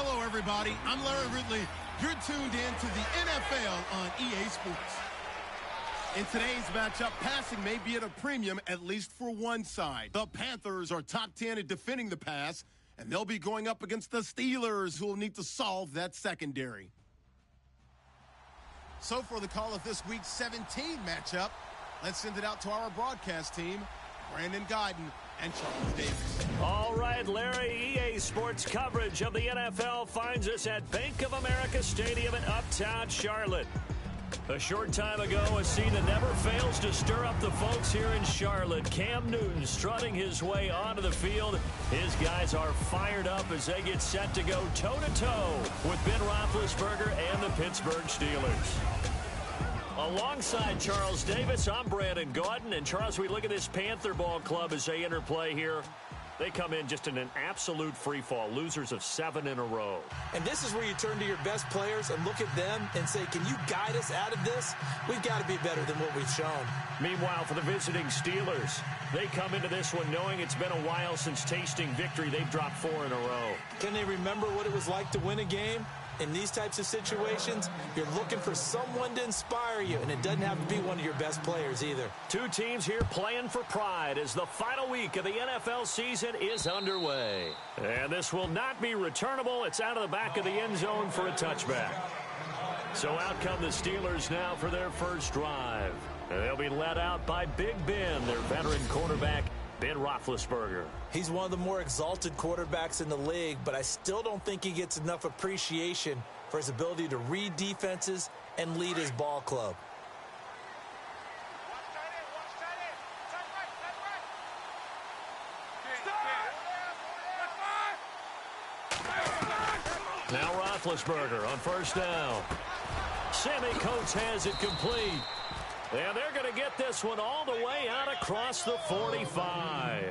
Hello, everybody. I'm Larry Ridley. You're tuned in to the NFL on EA Sports. In today's matchup, passing may be at a premium, at least for one side. The Panthers are top 10 at defending the pass, and they'll be going up against the Steelers, who will need to solve that secondary. So for the call of this week's 17 matchup, let's send it out to our broadcast team, Brandon Guyton and Charles Davis. All right, Larry, EA Sports coverage of the NFL finds us at Bank of America Stadium in Uptown Charlotte. A short time ago, a scene that never fails to stir up the folks here in Charlotte. Cam Newton strutting his way onto the field. His guys are fired up as they get set to go toe-to-toe with Ben Roethlisberger and the Pittsburgh Steelers. Alongside Charles Davis, I'm Brandon Guyton. And Charles, we look at this Panther ball club as they interplay here. They come in just in an absolute free fall, losers of 7 in a row. And this is where you turn to your best players and look at them and say, can you guide us out of this? We've got to be better than what we've shown. Meanwhile, for the visiting Steelers, they come into this one knowing it's been a while since tasting victory. They've dropped 4 in a row. Can they remember what it was like to win a game? In these types of situations, you're looking for someone to inspire you, and it doesn't have to be one of your best players either. Two teams here playing for pride as the final week of the NFL season is underway. And this will not be returnable. It's out of the back of the end zone for a touchback. So out come the Steelers now for their first drive. They'll be led out by Big Ben, their veteran quarterback, Ben Roethlisberger. He's one of the more exalted quarterbacks in the league, but I still don't think he gets enough appreciation for his ability to read defenses and lead his ball club. Now Roethlisberger on first down. Sammy Coates has it complete. And they're going to get this one all the way out across the 45.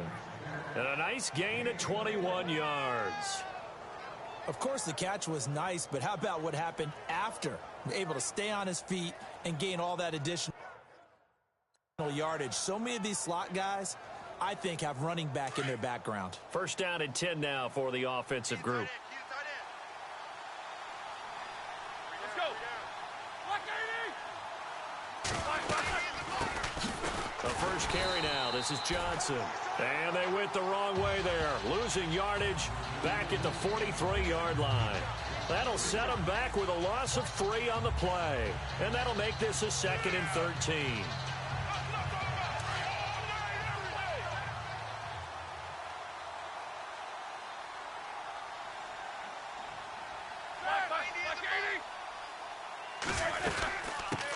And a nice gain of 21 yards. Of course, the catch was nice, but how about what happened after? Able to stay on his feet and gain all that additional yardage. So many of these slot guys, I think, have running back in their background. First down and 10 now for the offensive group. The first carry now. This is Johnson. And they went the wrong way there. Losing yardage back at the 43-yard line. That'll set them back with a loss of 3 on the play. And that'll make this a 2nd and 13.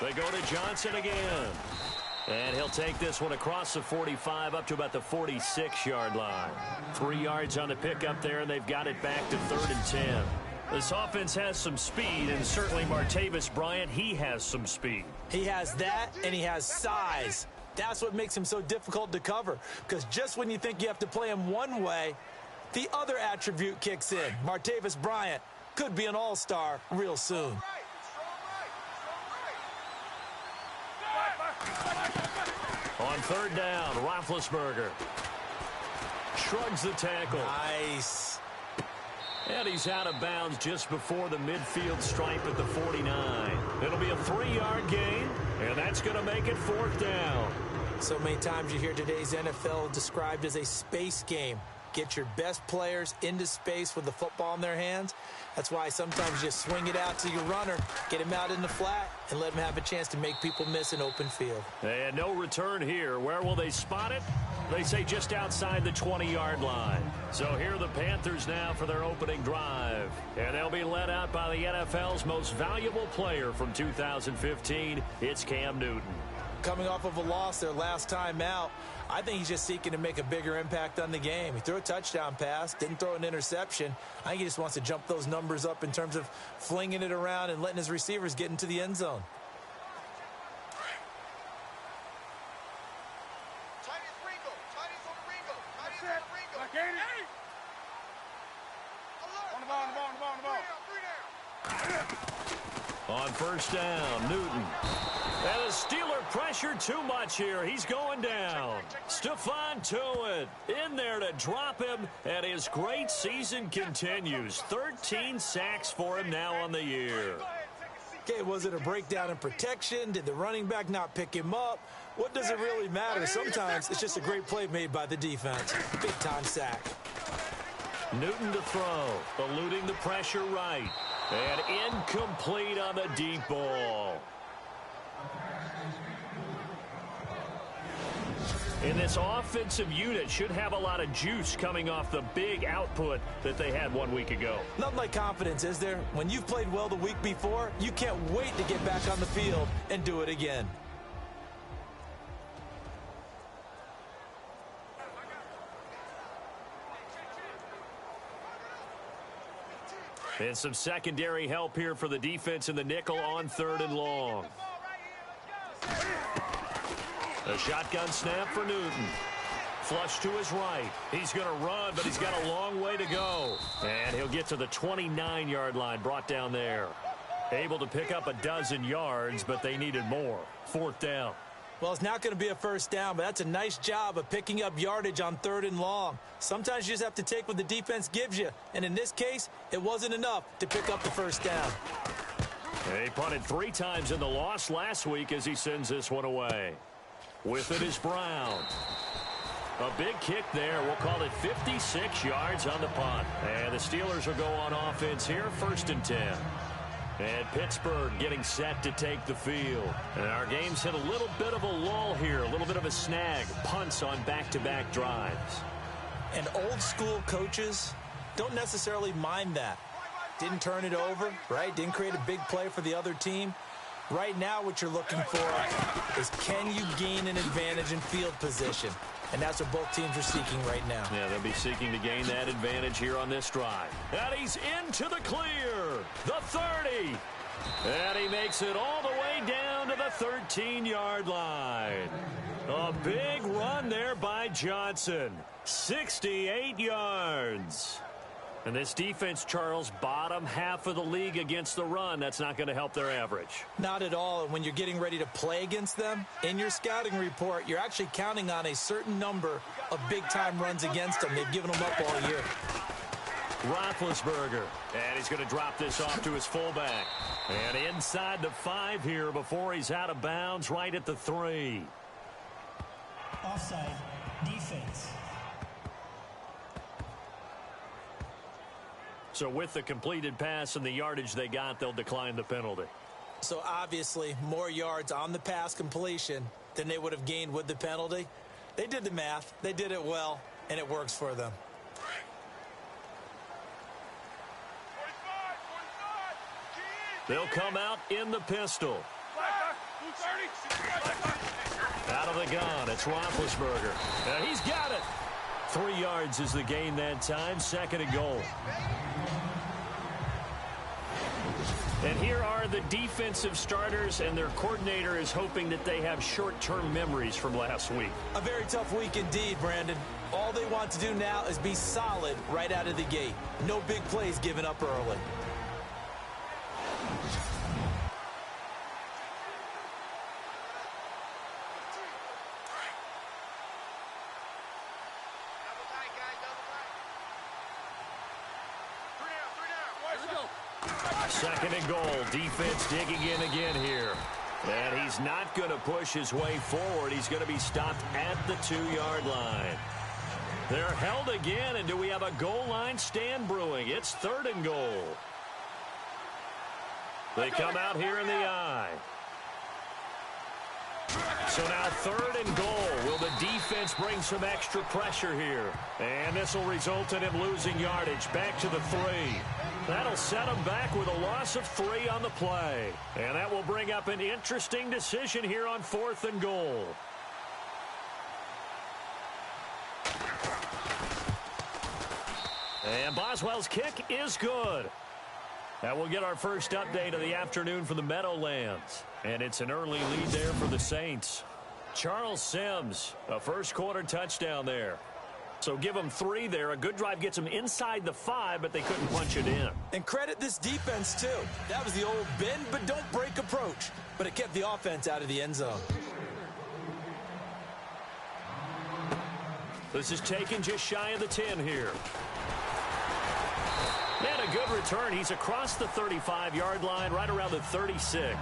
They go to Johnson again. And he'll take this one across the 45 up to about the 46-yard line. 3 yards on the pickup there, and they've got it back to 3rd and 10. This offense has some speed, and certainly Martavis Bryant, he has some speed. He has that, and he has size. That's what makes him so difficult to cover, because just when you think you have to play him one way, the other attribute kicks in. Martavis Bryant could be an all-star real soon. On 3rd down, Roethlisberger shrugs the tackle. Nice. And he's out of bounds just before the midfield stripe at the 49. It'll be a 3-yard gain, and that's going to make it 4th down. So many times you hear today's NFL described as a space game. Get your best players into space with the football in their hands. That's why sometimes you swing it out to your runner, get him out in the flat, and let him have a chance to make people miss an open field. And no return here. Where will they spot it? They say just outside the 20-yard line. So here are the Panthers now for their opening drive. And they'll be led out by the NFL's most valuable player from 2015. It's Cam Newton. Coming off of a loss their last time out, I think he's just seeking to make a bigger impact on the game. He threw a touchdown pass, didn't throw an interception. I think he just wants to jump those numbers up in terms of flinging it around and letting his receivers get into the end zone. On first down, Newton. And the Steeler pressure too much here. He's going down. Stephon Tuitt in there to drop him, and his great season continues. 13 sacks for him now on the year. Okay, was it a breakdown in protection? Did the running back not pick him up? What does it really matter? Sometimes it's just a great play made by the defense. Big-time sack. Newton to throw, eluding the pressure right. And incomplete on the deep ball. And this offensive unit should have a lot of juice coming off the big output that they had 1 week ago. Nothing like confidence, is there? When you've played well the week before, you can't wait to get back on the field and do it again. And some secondary help here for the defense in the nickel on 3rd and long. A shotgun snap for Newton. Flush to his right. He's going to run, but he's got a long way to go. And he'll get to the 29-yard line, brought down there. Able to pick up a dozen yards, but they needed more. 4th down. Well, it's not going to be a first down, but that's a nice job of picking up yardage on 3rd and long. Sometimes you just have to take what the defense gives you. And in this case, it wasn't enough to pick up the first down. He punted 3 times in the loss last week as he sends this one away. With it is Brown. A big kick there. We'll call it 56 yards on the punt. And the Steelers will go on offense here, 1st and 10. And Pittsburgh getting set to take the field. And our game's hit a little bit of a lull here, a little bit of a snag. Punts on back-to-back drives. And old-school coaches don't necessarily mind that. Didn't turn it over, right? Didn't create a big play for the other team. Right now what you're looking for is, can you gain an advantage in field position? And that's what both teams are seeking right now. Yeah, they'll be seeking to gain that advantage here on this drive. And he's into the clear. The 30. And he makes it all the way down to the 13-yard line. A big run there by Johnson. 68 yards. And this defense, Charles, bottom half of the league against the run. That's not going to help their average. Not at all. And when you're getting ready to play against them, in your scouting report, you're actually counting on a certain number of big-time runs against them. They've given them up all year. Roethlisberger. And he's going to drop this off to his fullback. And inside the 5 here before he's out of bounds, right at the 3. Offside, defense. So with the completed pass and the yardage they got, they'll decline the penalty. So obviously more yards on the pass completion than they would have gained with the penalty. They did the math. They did it well, and it works for them. They'll come out in the pistol. Out of the gun, it's Roethlisberger. Now he's got it. 3 yards is the gain that time, 2nd and goal. And here are the defensive starters, and their coordinator is hoping that they have short-term memories from last week. A very tough week indeed, Brandon. All they want to do now is be solid right out of the gate. No big plays given up early. Second and goal. Defense digging in again here. And he's not going to push his way forward. He's going to be stopped at the 2-yard line. They're held again, and do we have a goal line stand brewing? It's 3rd and goal. They come out here in the I. So now 3rd and goal. Will the defense bring some extra pressure here? And this will result in him losing yardage. Back to the 3. That'll set him back with a loss of 3 on the play. And that will bring up an interesting decision here on 4th and goal. And Boswell's kick is good. That will get our first update of the afternoon for the Meadowlands. And it's an early lead there for the Saints. Charles Sims, a first-quarter touchdown there. So give them 3 there. A good drive gets them inside the 5, but they couldn't punch it in. And credit this defense, too. That was the old bend but don't break approach. But it kept the offense out of the end zone. This is taken just shy of the 10 here. And a good return. He's across the 35-yard line, right around the 36.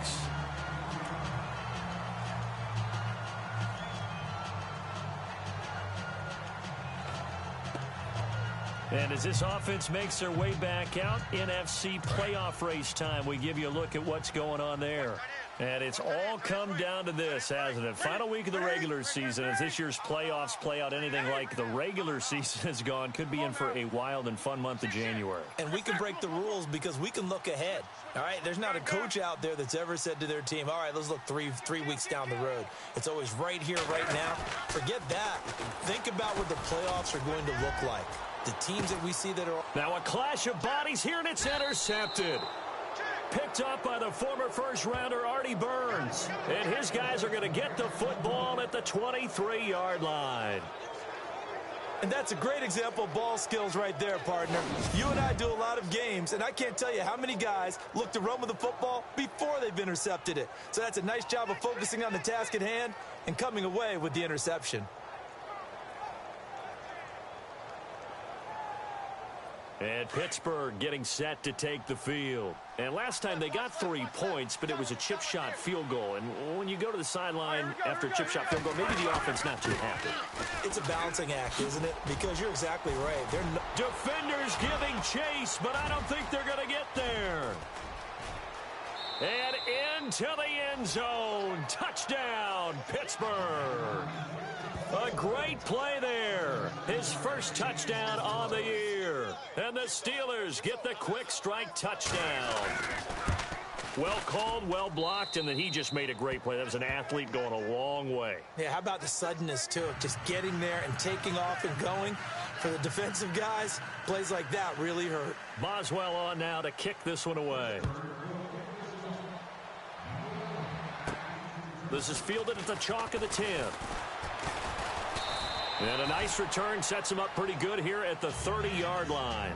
And as this offense makes their way back out, NFC playoff race time, we give you a look at what's going on there. And it's all come down to this, hasn't it? Final week of the regular season, as this year's playoffs play out anything like the regular season has gone, could be in for a wild and fun month of January. And we can break the rules because we can look ahead. All right, there's not a coach out there that's ever said to their team, all right, let's look three weeks down the road. It's always right here, right now. Forget that. Think about what the playoffs are going to look like. The teams that we see that are... Now a clash of bodies here, and it's intercepted. Picked up by the former first-rounder Artie Burns. And his guys are going to get the football at the 23-yard line. And that's a great example of ball skills right there, partner. You and I do a lot of games, and I can't tell you how many guys look to run with the football before they've intercepted it. So that's a nice job of focusing on the task at hand and coming away with the interception. And Pittsburgh getting set to take the field. And last time they got 3 points, but it was a chip shot field goal. And when you go to the sideline after a chip shot field goal, maybe the offense not too happy. It's a balancing act, isn't it? Because you're exactly right. Defenders giving chase, but I don't think they're going to get there. And into the end zone. Touchdown, Pittsburgh. A great play there. His first touchdown on the year. And the Steelers get the quick strike touchdown. Well called, well blocked, and then he just made a great play. That was an athlete going a long way. Yeah, how about the suddenness, too? Just getting there and taking off and going. For the defensive guys, plays like that really hurt. Boswell on now to kick this one away. This is fielded at the chalk of the 10. And a nice return sets him up pretty good here at the 30-yard line.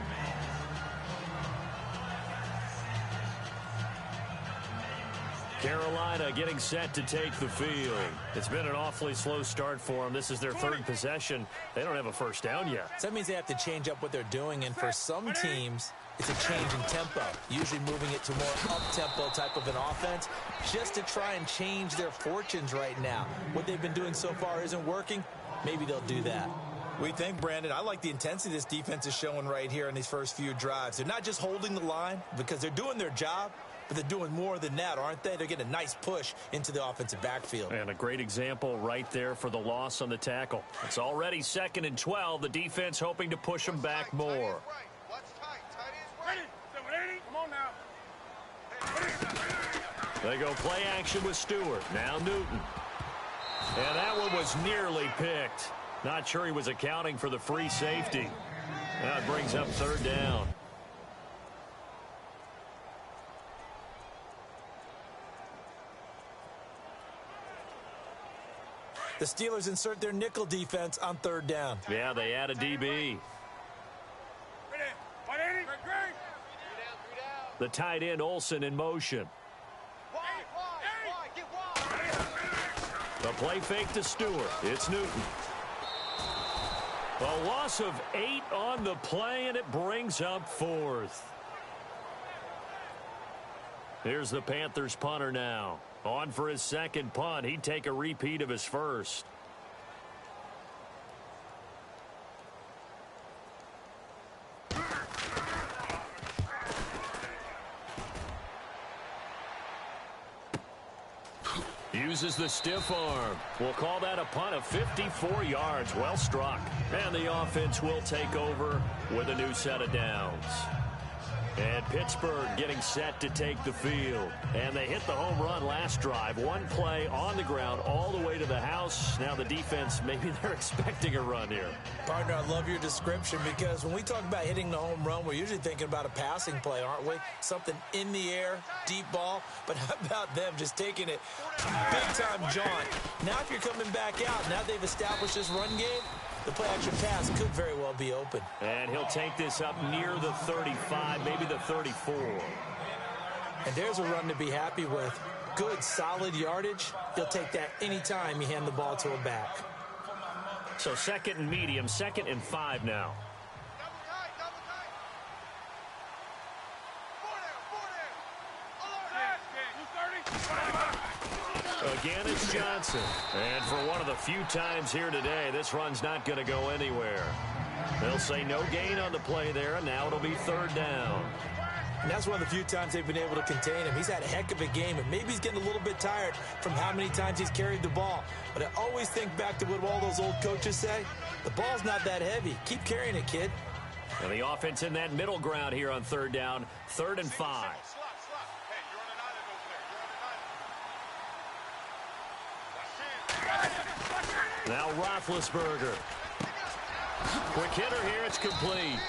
Carolina getting set to take the field. It's been an awfully slow start for them. This is their 3rd possession. They don't have a first down yet. So that means they have to change up what they're doing, and for some teams, it's a change in tempo, usually moving it to more up-tempo type of an offense, just to try and change their fortunes right now. What they've been doing so far isn't working. Maybe they'll do that. We think, Brandon, I like the intensity this defense is showing right here in these first few drives. They're not just holding the line because they're doing their job, but they're doing more than that, aren't they? They're getting a nice push into the offensive backfield. And a great example right there for the loss on the tackle. It's already 2nd and 12. The defense hoping to push them back more. They go play action with Stewart. Now Newton. And that one was nearly picked. Not sure he was accounting for the free safety. That brings up 3rd down. The Steelers insert their nickel defense on 3rd down. Yeah, they add a DB. The tight end Olsen in motion. The play fake to Stewart. It's Newton. A loss of 8 on the play, and it brings up 4th. Here's the Panthers punter now. On for his 2nd punt. He'd take a repeat of his first. Uses the stiff arm. We'll call that a punt of 54 yards. Well struck. And the offense will take over with a new set of downs. And Pittsburgh getting set to take the field. And they hit the home run last drive. One play on the ground all the way to the house. Now the defense, maybe they're expecting a run here. Partner, I love your description because when we talk about hitting the home run, we're usually thinking about a passing play, aren't we? Something in the air, deep ball. But how about them just taking it big-time jaunt? Now if you're coming back out, now they've established this run game, the play action pass could very well be open. And he'll take this up near the 35, maybe the 34. And there's a run to be happy with. Good, solid yardage. He'll take that anytime you hand the ball to a back. So 2nd and medium, 2nd and 5 now. Again, it's Johnson. And for one of the few times here today, this run's not going to go anywhere. They'll say no gain on the play there, and now it'll be 3rd down. And that's one of the few times they've been able to contain him. He's had a heck of a game, and maybe he's getting a little bit tired from how many times he's carried the ball. But I always think back to what all those old coaches say. The ball's not that heavy. Keep carrying it, kid. And the offense in that middle ground here on 3rd down, 3rd and 5. Now Roethlisberger. Quick hitter here, it's complete.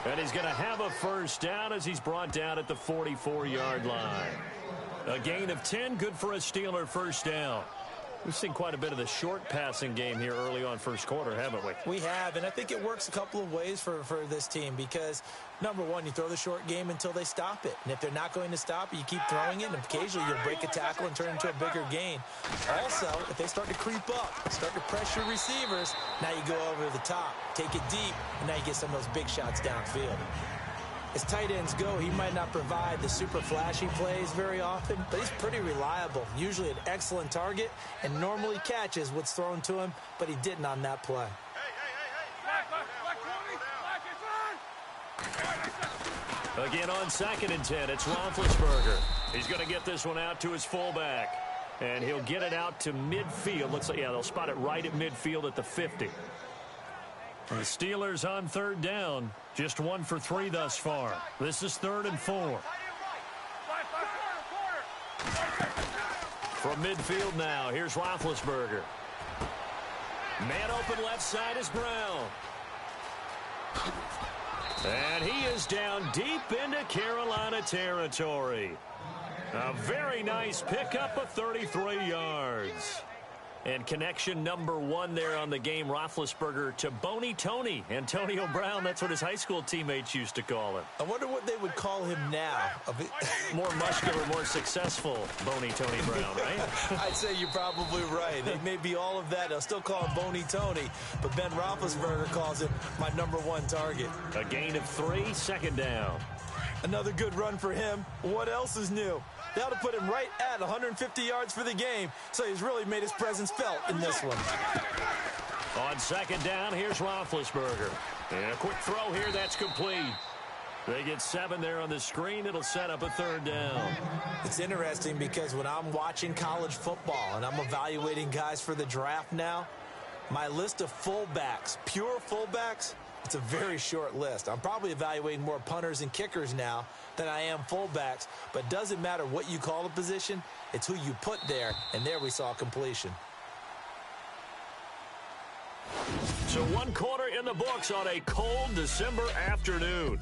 And he's going to have a 1st down as he's brought down at the 44-yard line. A gain of 10, good for a Steeler 1st down. We've seen quite a bit of the short passing game here early on 1st quarter, haven't we? We have, and I think it works a couple of ways for this team because, number one, you throw the short game until they stop it. And if they're not going to stop it, you keep throwing it, and occasionally you'll break a tackle and turn it into a bigger gain. Also, if they start to creep up, start to pressure receivers, now you go over the top, take it deep, and now you get some of those big shots downfield. As tight ends go, he might not provide the super flashy plays very often, but he's pretty reliable, usually an excellent target, and normally catches what's thrown to him, but he didn't on that play. Again on 2nd and 10, it's Roethlisberger. He's going to get this one out to his fullback, and he'll get it out to midfield. Looks like, yeah, they'll spot it right at midfield at the 50. The Steelers on 3rd down, just 1 for 3 thus far. This is 3rd and 4. From midfield now, here's Roethlisberger. Man open left side is Brown. And he is down deep into Carolina territory. A very nice pickup of 33 yards. And connection number 1 there on the game, Roethlisberger to Boney Tony. Antonio Brown, that's what his high school teammates used to call him. I wonder what they would call him now. More muscular, more successful Boney Tony Brown, right? I'd say you're probably right. They may be all of that. They'll still call him Boney Tony, but Ben Roethlisberger calls him my number 1 target. A gain of 3, 2nd down. Another good run for him. What else is new? They ought to put him right at 150 yards for the game, so he's really made his presence felt in this one. On 2nd down, here's Roethlisberger. And a quick throw here, that's complete. They get 7 there on the screen. It'll set up a 3rd down. It's interesting because when I'm watching college football and I'm evaluating guys for the draft now, my list of fullbacks, pure fullbacks, it's a very short list. I'm probably evaluating more punters and kickers now than I am fullbacks, but it doesn't matter what you call a position, it's who you put there, and there we saw completion. So 1 quarter in the books on a cold December afternoon.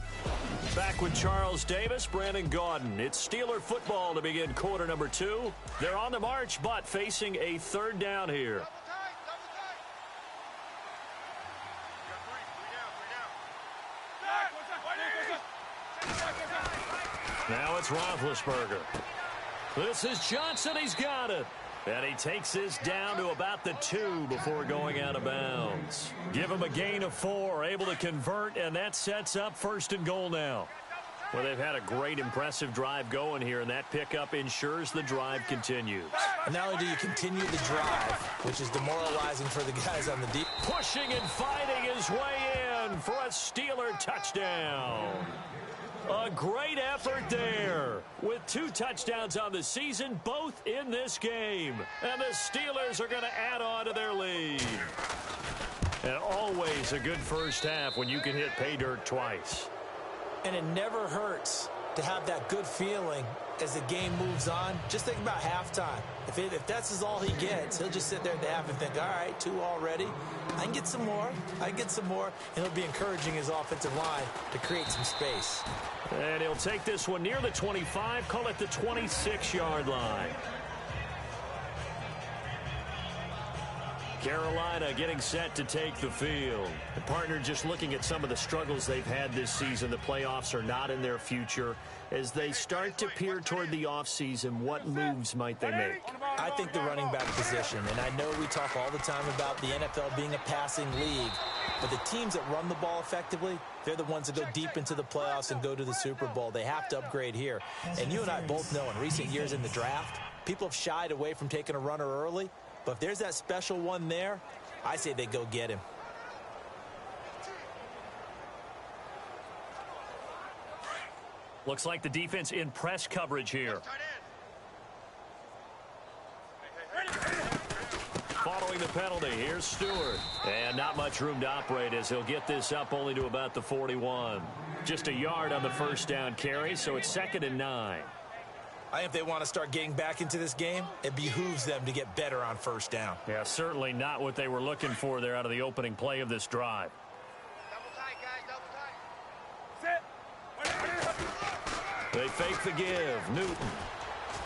Back with Charles Davis, Brandon Gaudin. It's Steeler football to begin quarter number 2. They're on the march, but facing a 3rd down here. Now it's Roethlisberger. This is Johnson. He's got it. And he takes this down to about the 2 before going out of bounds. Give him a gain of 4, able to convert, and that sets up 1st and goal now. Well, they've had a great, impressive drive going here, and that pickup ensures the drive continues. And not only do you continue the drive, which is demoralizing for the guys on the deep. Pushing and fighting his way in for a Steeler touchdown. A great effort there with 2 touchdowns on the season, both in this game. And the Steelers are going to add on to their lead. And always a good first half when you can hit pay dirt twice. And it never hurts to have that good feeling as the game moves on. Just think about halftime. If that's all he gets, he'll just sit there at the half and think, all right, 2 already. I can get some more. I can get some more. And he'll be encouraging his offensive line to create some space. And he'll take this one near the 25, call it the 26-yard line. Carolina getting set to take the field. The partner, just looking at some of the struggles they've had this season, the playoffs are not in their future. As they start to peer toward the offseason, what moves might they make? I think the running back position, and I know we talk all the time about the NFL being a passing league, but the teams that run the ball effectively, they're the ones that go deep into the playoffs and go to the Super Bowl. They have to upgrade here. And you and I both know in recent years in the draft, people have shied away from taking a runner early, but if there's that special one there, I say they go get him. Looks like the defense in press coverage here. Following the penalty, here's Stewart. And not much room to operate as he'll get this up only to about the 41. Just a yard on the first down carry, so it's 2nd and 9. I think if they want to start getting back into this game, it behooves them to get better on first down. Yeah, certainly not what they were looking for there out of the opening play of this drive. Double tight, guys, double tight. They fake the give. Newton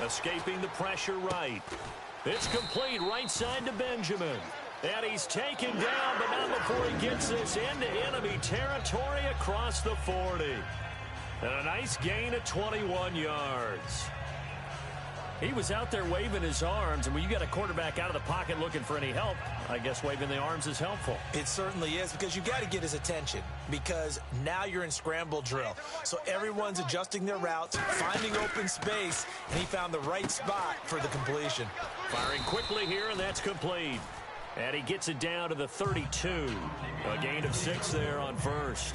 escaping the pressure right. It's complete right side to Benjamin. And he's taken down, but not before he gets this into enemy territory across the 40. And a nice gain of 21 yards. He was out there waving his arms, and when you got a quarterback out of the pocket looking for any help, I guess waving the arms is helpful. It certainly is, because you got to get his attention, because now you're in scramble drill. So everyone's adjusting their routes, finding open space, and he found the right spot for the completion. Firing quickly here, and that's complete. And he gets it down to the 32. A gain of 6 there on first.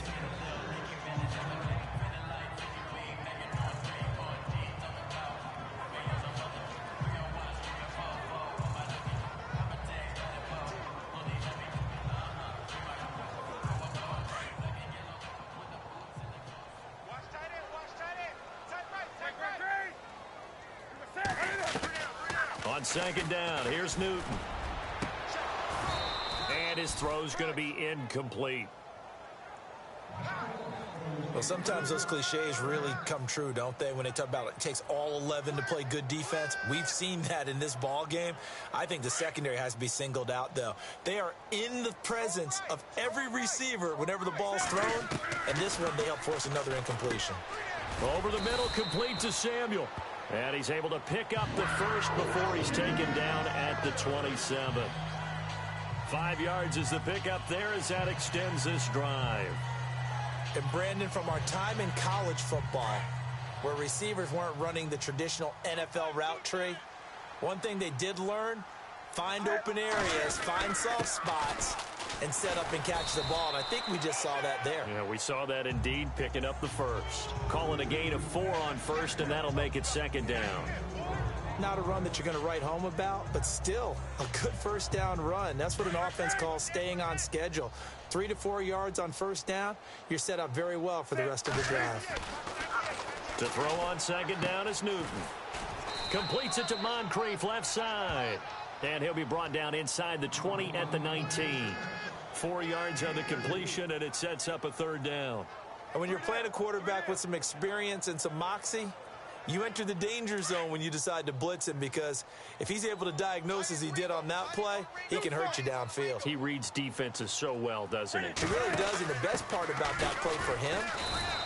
On 2nd down, here's Newton. And his throw's going to be incomplete. Well, sometimes those cliches really come true, don't they, when they talk about it takes all 11 to play good defense. We've seen that in this ball game. I think the secondary has to be singled out, though. They are in the presence of every receiver whenever the ball's thrown, and this one they help force another incompletion. Over the middle, complete to Samuel. And he's able to pick up the first before he's taken down at the 27. 5 yards is the pickup there as that extends this drive. And Brandon, from our time in college football, where receivers weren't running the traditional NFL route tree, one thing they did learn, find open areas, find soft spots, and set up and catch the ball. And I think we just saw that there. Yeah, we saw that indeed, picking up the first. Calling a gain of 4 on first, and that'll make it 2nd down. Not a run that you're going to write home about, but still a good first down run. That's what an offense calls staying on schedule. 3 to 4 yards on first down, you're set up very well for the rest of the drive. To throw on 2nd down is Newton. Completes it to Moncrief, left side. And he'll be brought down inside the 20 at the 19. 4 yards on the completion, and it sets up a 3rd down. And when you're playing a quarterback with some experience and some moxie, you enter the danger zone when you decide to blitz him, because if he's able to diagnose as he did on that play, he can hurt you downfield. He reads defenses so well, doesn't he? He really does, and the best part about that play for him,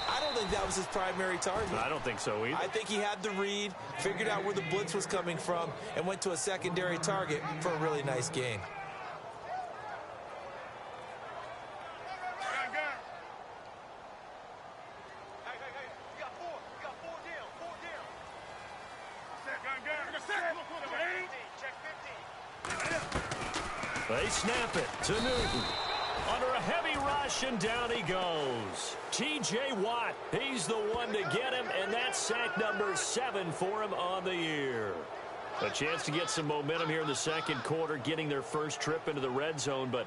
I don't think that was his primary target. I don't think so either. I think he had the read, figured out where the blitz was coming from, and went to a secondary target for a really nice gain. They snap it to Newton. Under a heavy rush, and down he goes. T.J. Watt, he's the one to get him, and that's sack number 7 for him on the year. A chance to get some momentum here in the second quarter, getting their first trip into the red zone, but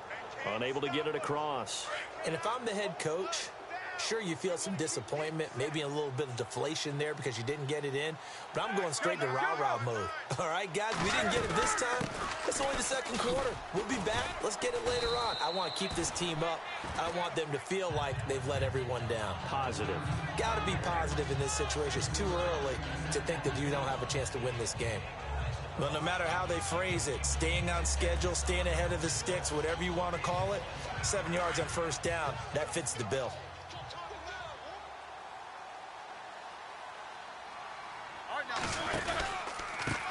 unable to get it across. And if I'm the head coach, sure, you feel some disappointment, maybe a little bit of deflation there because you didn't get it in, but I'm going straight to rah-rah mode. All right, guys, we didn't get it this time. It's only the second quarter. We'll be back. Let's get it later on. I want to keep this team up. I want them to feel like they've let everyone down. Positive. Got to be positive in this situation. It's too early to think that you don't have a chance to win this game. Well, no matter how they phrase it, staying on schedule, staying ahead of the sticks, whatever you want to call it, 7 yards on first down, that fits the bill.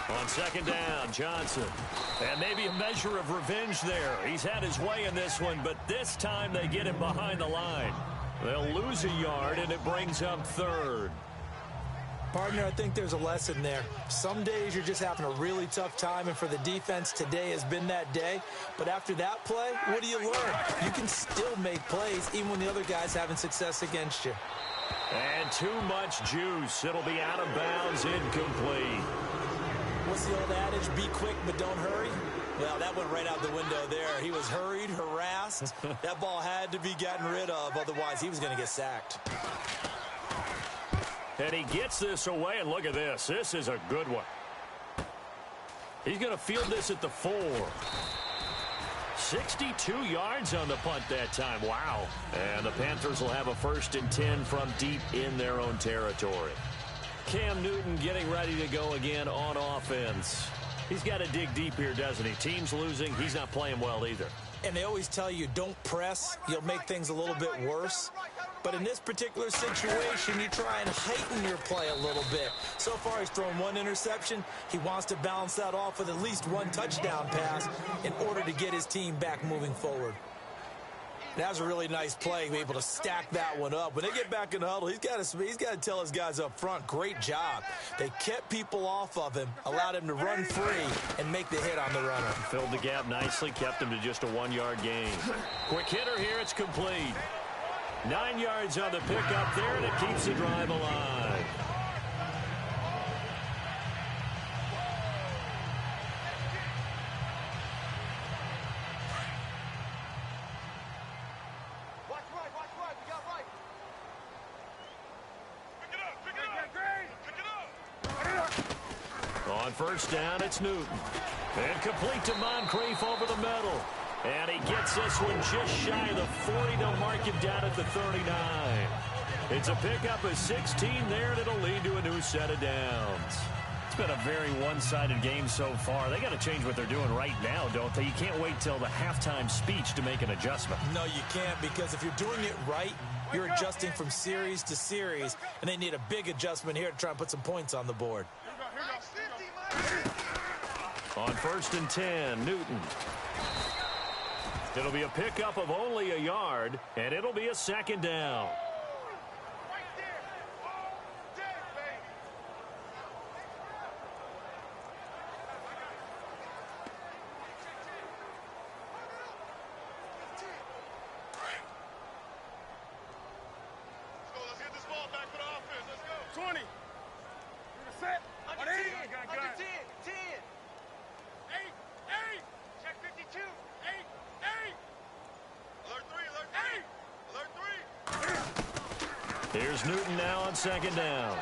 On second down, Johnson. And maybe a measure of revenge there. He's had his way in this one, but this time they get him behind the line. They'll lose a yard, and it brings up third. Partner, I think there's a lesson there. Some days you're just having a really tough time, and for the defense, today has been that day. But after that play, what do you learn? You can still make plays even when the other guy's having success against you. And too much juice. It'll be out of bounds, incomplete. What's the old adage? Be quick, but don't hurry? Well, that went right out the window there. He was hurried, harassed. That ball had to be gotten rid of, otherwise he was going to get sacked. And he gets this away, and look at this. This is a good one. He's going to field this at the 4. 62 yards on the punt that time. Wow. And the Panthers will have a 1st and 10 from deep in their own territory. Cam Newton getting ready to go again on offense. He's got to dig deep here, doesn't he? Team's losing. He's not playing well either. And they always tell you, don't press. You'll make things a little bit worse. But in this particular situation, you try and heighten your play a little bit. So far, he's thrown 1 interception. He wants to balance that off with at least 1 touchdown pass in order to get his team back moving forward. That was a really nice play, able to stack that one up. When they get back in the huddle, he's got to tell his guys up front, great job. They kept people off of him, allowed him to run free, and make the hit on the runner. Filled the gap nicely, kept him to just a 1-yard gain. Quick hitter here, it's complete. 9 yards on the pickup there, and it keeps the drive alive. On first down, it's Newton. And complete to Moncrief over the middle. And he gets this one just shy of the 40 to mark him down at the 39. It's a pickup of 16 there, and it'll lead to a new set of downs. It's been a very one-sided game so far. They got to change what they're doing right now, don't they? You can't wait till the halftime speech to make an adjustment. No, you can't, because if you're doing it right, you're adjusting from series to series, and they need a big adjustment here to try and put some points on the board. On 1st and 10, Newton. It'll be a pickup of only a yard, and it'll be a 2nd down. Let's get this ball back for the offense. Let's go. 20. Set. Under 10. Under 10. 10. 8. 8. Check 52. 8. 8. Alert 3. Alert 3. Alert 3. Here's Newton now on 2nd down.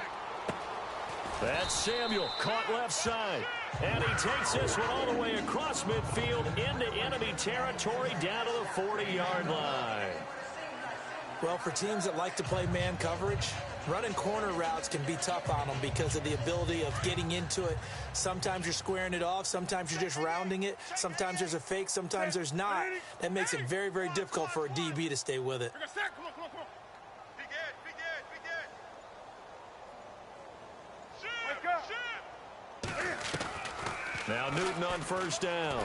That's Samuel, caught left side. And he takes this one all the way across midfield into enemy territory down to the 40-yard line. Well, for teams that like to play man coverage, running corner routes can be tough on them because of the ability of getting into it. Sometimes you're squaring it off. Sometimes you're just rounding it. Sometimes there's a fake. Sometimes there's not. That makes it very, very difficult for a DB to stay with it. Come on, come on, come on. Big Ed, Big Ed, Big Ed. Now Newton on 1st down.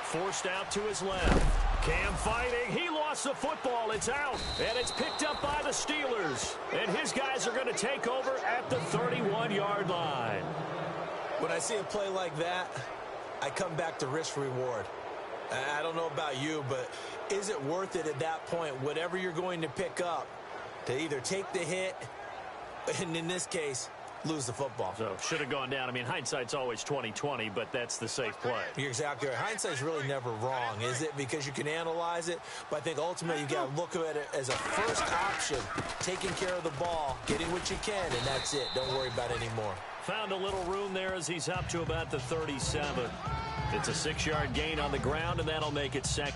Forced out to his left. Cam fighting. He lost the football. It's out. And it's picked up by the Steelers. And his guys are going to take over at the 31-yard line. When I see a play like that, I come back to risk-reward. I don't know about you, but is it worth it at that point, whatever you're going to pick up, to either take the hit, and in this case, lose the football? So should have gone down. I mean, hindsight's always 20/20, but that's the safe play. You're exactly right. Hindsight's really never wrong, is it? Because you can analyze it, but I think ultimately you got to look at it as a first option, taking care of the ball, getting what you can, and that's it. Don't worry about it anymore. Found a little room there as he's up to about the 37. It's a 6-yard gain on the ground, and that'll make it 2nd.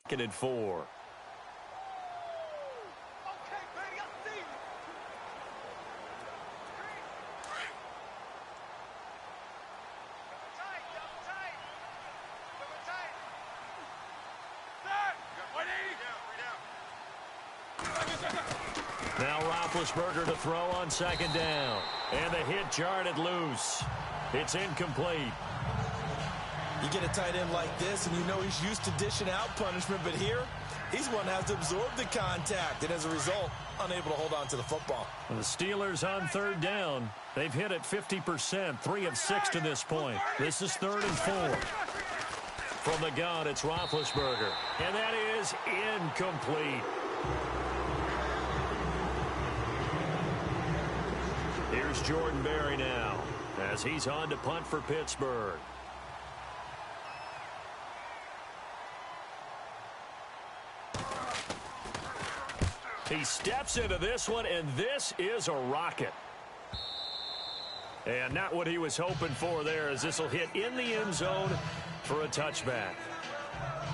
Second and 4. Now Roethlisberger to throw on second down. And the hit jarred it loose. It's incomplete. You get a tight end like this, and you know he's used to dishing out punishment, but here, he's one that has to absorb the contact, and as a result, unable to hold on to the football. The Steelers on third down. They've hit it 50%, 3 of 6 to this point. This is 3rd and 4. From the gun, it's Roethlisberger, and that is incomplete. Here's Jordan Berry now, as he's on to punt for Pittsburgh. He steps into this one, and this is a rocket. And not what he was hoping for there, as this will hit in the end zone for a touchback.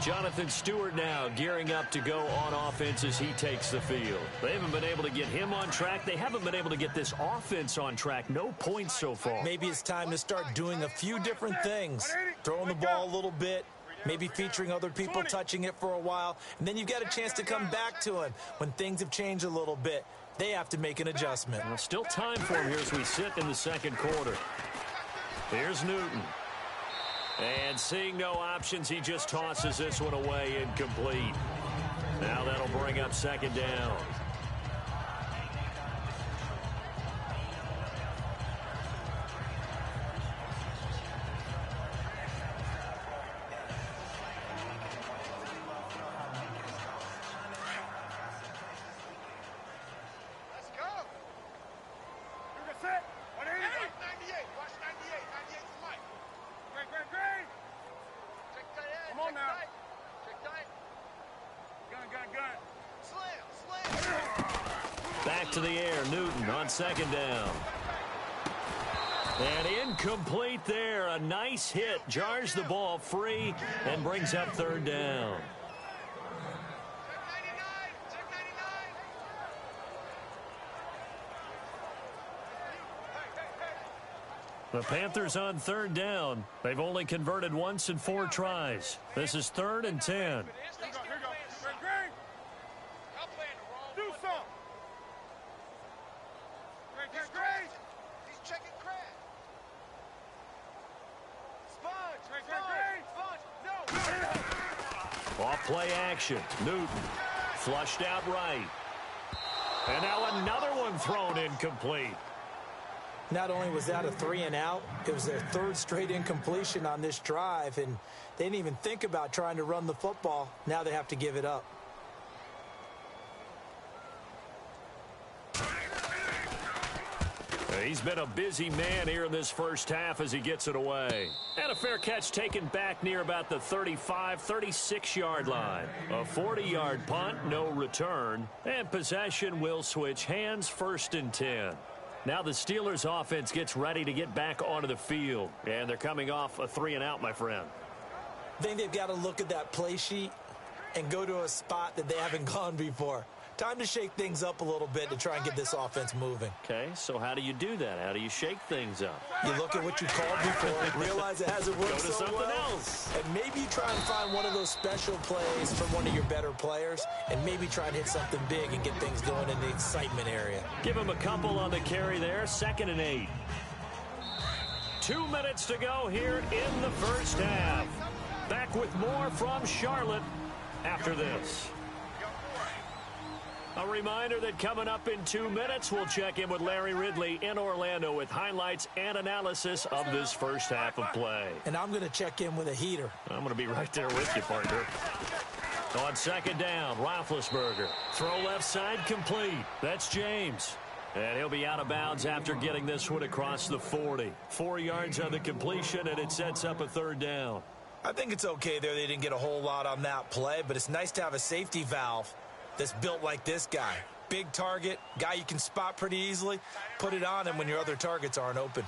Jonathan Stewart now gearing up to go on offense as he takes the field. They haven't been able to get him on track. They haven't been able to get this offense on track. No points so far. Maybe it's time to start doing a few different things. Throwing the ball a little bit, maybe featuring other people touching it for a while, and then you've got a chance to come back to him when things have changed a little bit. They have to make an adjustment. Well, still time for him here as we sit in the second quarter. Here's Newton. And seeing no options, he just tosses this one away, incomplete. Now that'll bring up second down. Back to the air, Newton on second down. And incomplete there. A nice hit. Jars the ball free and brings up third down. The Panthers on third down. They've only converted once in 4 tries. This is 3rd and 10. Off play action. Newton flushed out right. And now another one thrown incomplete. Not only was that a 3 and out, it was their 3rd straight incompletion on this drive, and they didn't even think about trying to run the football. Now they have to give it up. He's been a busy man here in this first half as he gets it away. And a fair catch taken back near about the 35, 36-yard line. A 40-yard punt, no return. And possession will switch hands, 1st and 10. Now the Steelers offense gets ready to get back onto the field. And they're coming off a 3 and out, my friend. I think they've got to look at that play sheet and go to a spot that they haven't gone before. Time to shake things up a little bit to try and get this offense moving. Okay, so how do you do that? How do you shake things up? You look at what you called before, realize it hasn't worked so something well, else. and maybe you try and find one of those special plays from one of your better players, and maybe try and hit something big and get things going in the excitement area. Give him a couple on the carry there, 2nd and 8. 2 minutes to go here in the first half. Back with more from Charlotte after this. A reminder that coming up in 2 minutes, we'll check in with Larry Ridley in Orlando with highlights and analysis of this first half of play. And I'm going to check in with a heater. I'm going to be right there with you, partner. On second down, Roethlisberger. Throw left side complete. That's James. And he'll be out of bounds after getting this one across the 40. 4 yards on the completion, and it sets up a 3rd down. I think it's okay there. They didn't get a whole lot on that play, but it's nice to have a safety valve that's built like this guy. Big target, guy you can spot pretty easily. Put it on him when your other targets aren't open.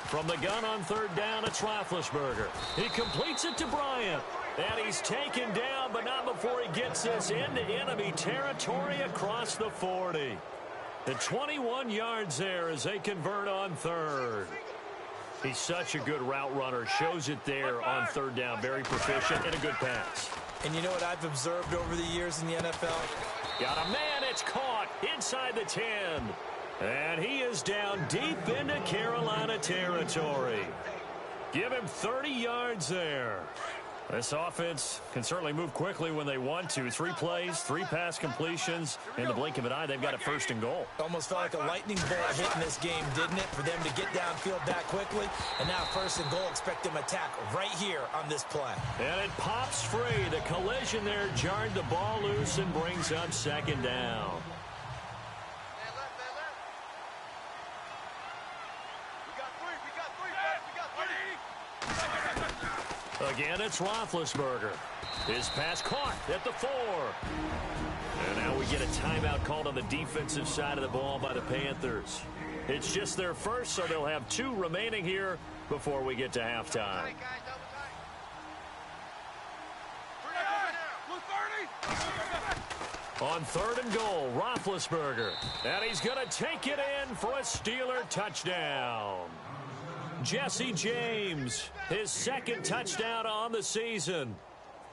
From the gun on third down, it's Roethlisberger. He completes it to Bryant. And he's taken down, but not before he gets this into enemy territory across the 40. The 21 yards there as they convert on third. He's such a good route runner. Shows it there on third down. Very proficient and a good pass. And you know what I've observed over the years in the NFL? Got a man. It's caught inside the 10. And he is down deep into Carolina territory. Give him 30 yards there. This offense can certainly move quickly when they want to. 3 plays, 3 pass completions. In the blink of an eye, they've got a 1st and goal. Almost felt like a lightning bolt hit in this game, didn't it? For them to get downfield that quickly. And now 1st and goal, expect them to attack right here on this play. And it pops free. The collision there jarred the ball loose and brings up 2nd down. Again, it's Roethlisberger. His pass caught at the 4. And now we get a timeout called on the defensive side of the ball by the Panthers. It's just their first, so they'll have 2 remaining here before we get to halftime. On 3rd and goal, Roethlisberger. And he's going to take it in for a Steeler touchdown. Jesse James, his 2nd touchdown on the season.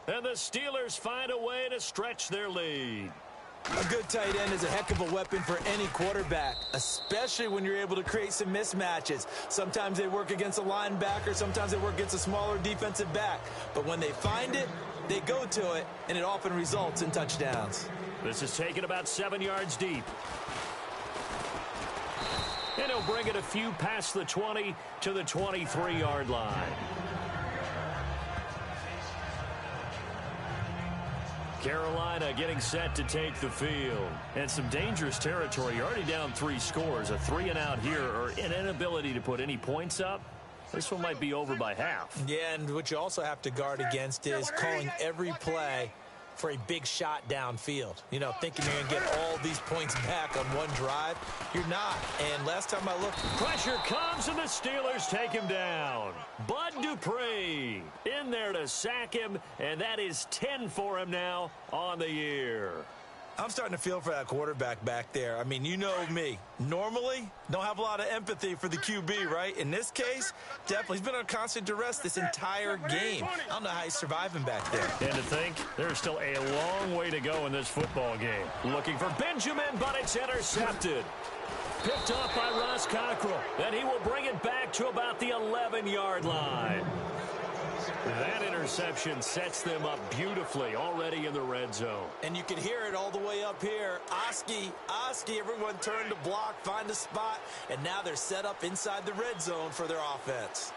And the Steelers find a way to stretch their lead. A good tight end is a heck of a weapon for any quarterback, especially when you're able to create some mismatches. Sometimes they work against a linebacker, sometimes they work against a smaller defensive back. But when they find it, they go to it, and it often results in touchdowns. This is taken about 7 yards deep. And he'll bring it a few past the 20 to the 23-yard line. Carolina getting set to take the field. And some dangerous territory. You're already down 3 scores. A 3-and-out here, or an inability to put any points up. This one might be over by half. Yeah, and what you also have to guard against is calling every play for a big shot downfield. You know, thinking you're going to get all these points back on one drive. You're not. And last time I looked, pressure comes and the Steelers take him down. Bud Dupree in there to sack him, and that is 10 for him now on the year. I'm starting to feel for that quarterback back there. I mean, you know me. Normally, don't have a lot of empathy for the QB, right? In this case, definitely. He's been on constant duress this entire game. I don't know how he's surviving back there. And to think, there's still a long way to go in this football game. Looking for Benjamin, but it's intercepted. Picked off by Ross Cockrell. And he will bring it back to about the 11-yard line. That interception sets them up beautifully already in the red zone. And you can hear it all the way up here. Oski, everyone turned to block, find a spot, and now they're set up inside the red zone for their offense.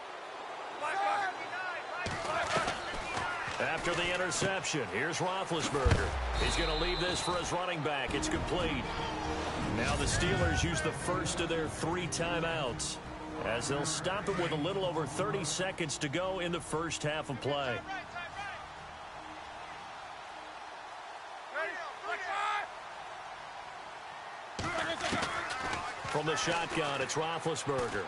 After the interception, here's Roethlisberger. He's going to leave this for his running back. It's complete. Now the Steelers use the first of their 3 timeouts, as they'll stop it with a little over 30 seconds to go in the first half of play. From the shotgun, it's Roethlisberger.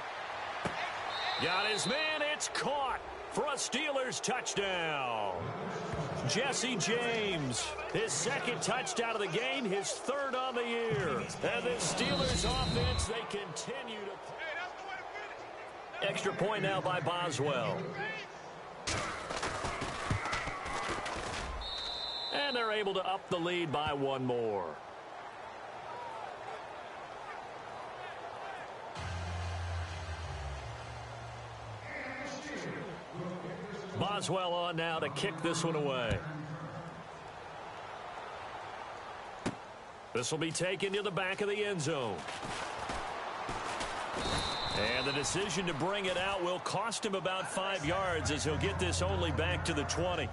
Got his man, it's caught for a Steelers touchdown. Jesse James, his 2nd touchdown of the game, his 3rd on the year. And the Steelers offense, they continue to play. Extra point now by Boswell. And they're able to up the lead by 1 more. Boswell on now to kick this one away. This will be taken to the back of the end zone. And the decision to bring it out will cost him about 5 yards, as he'll get this only back to the 20.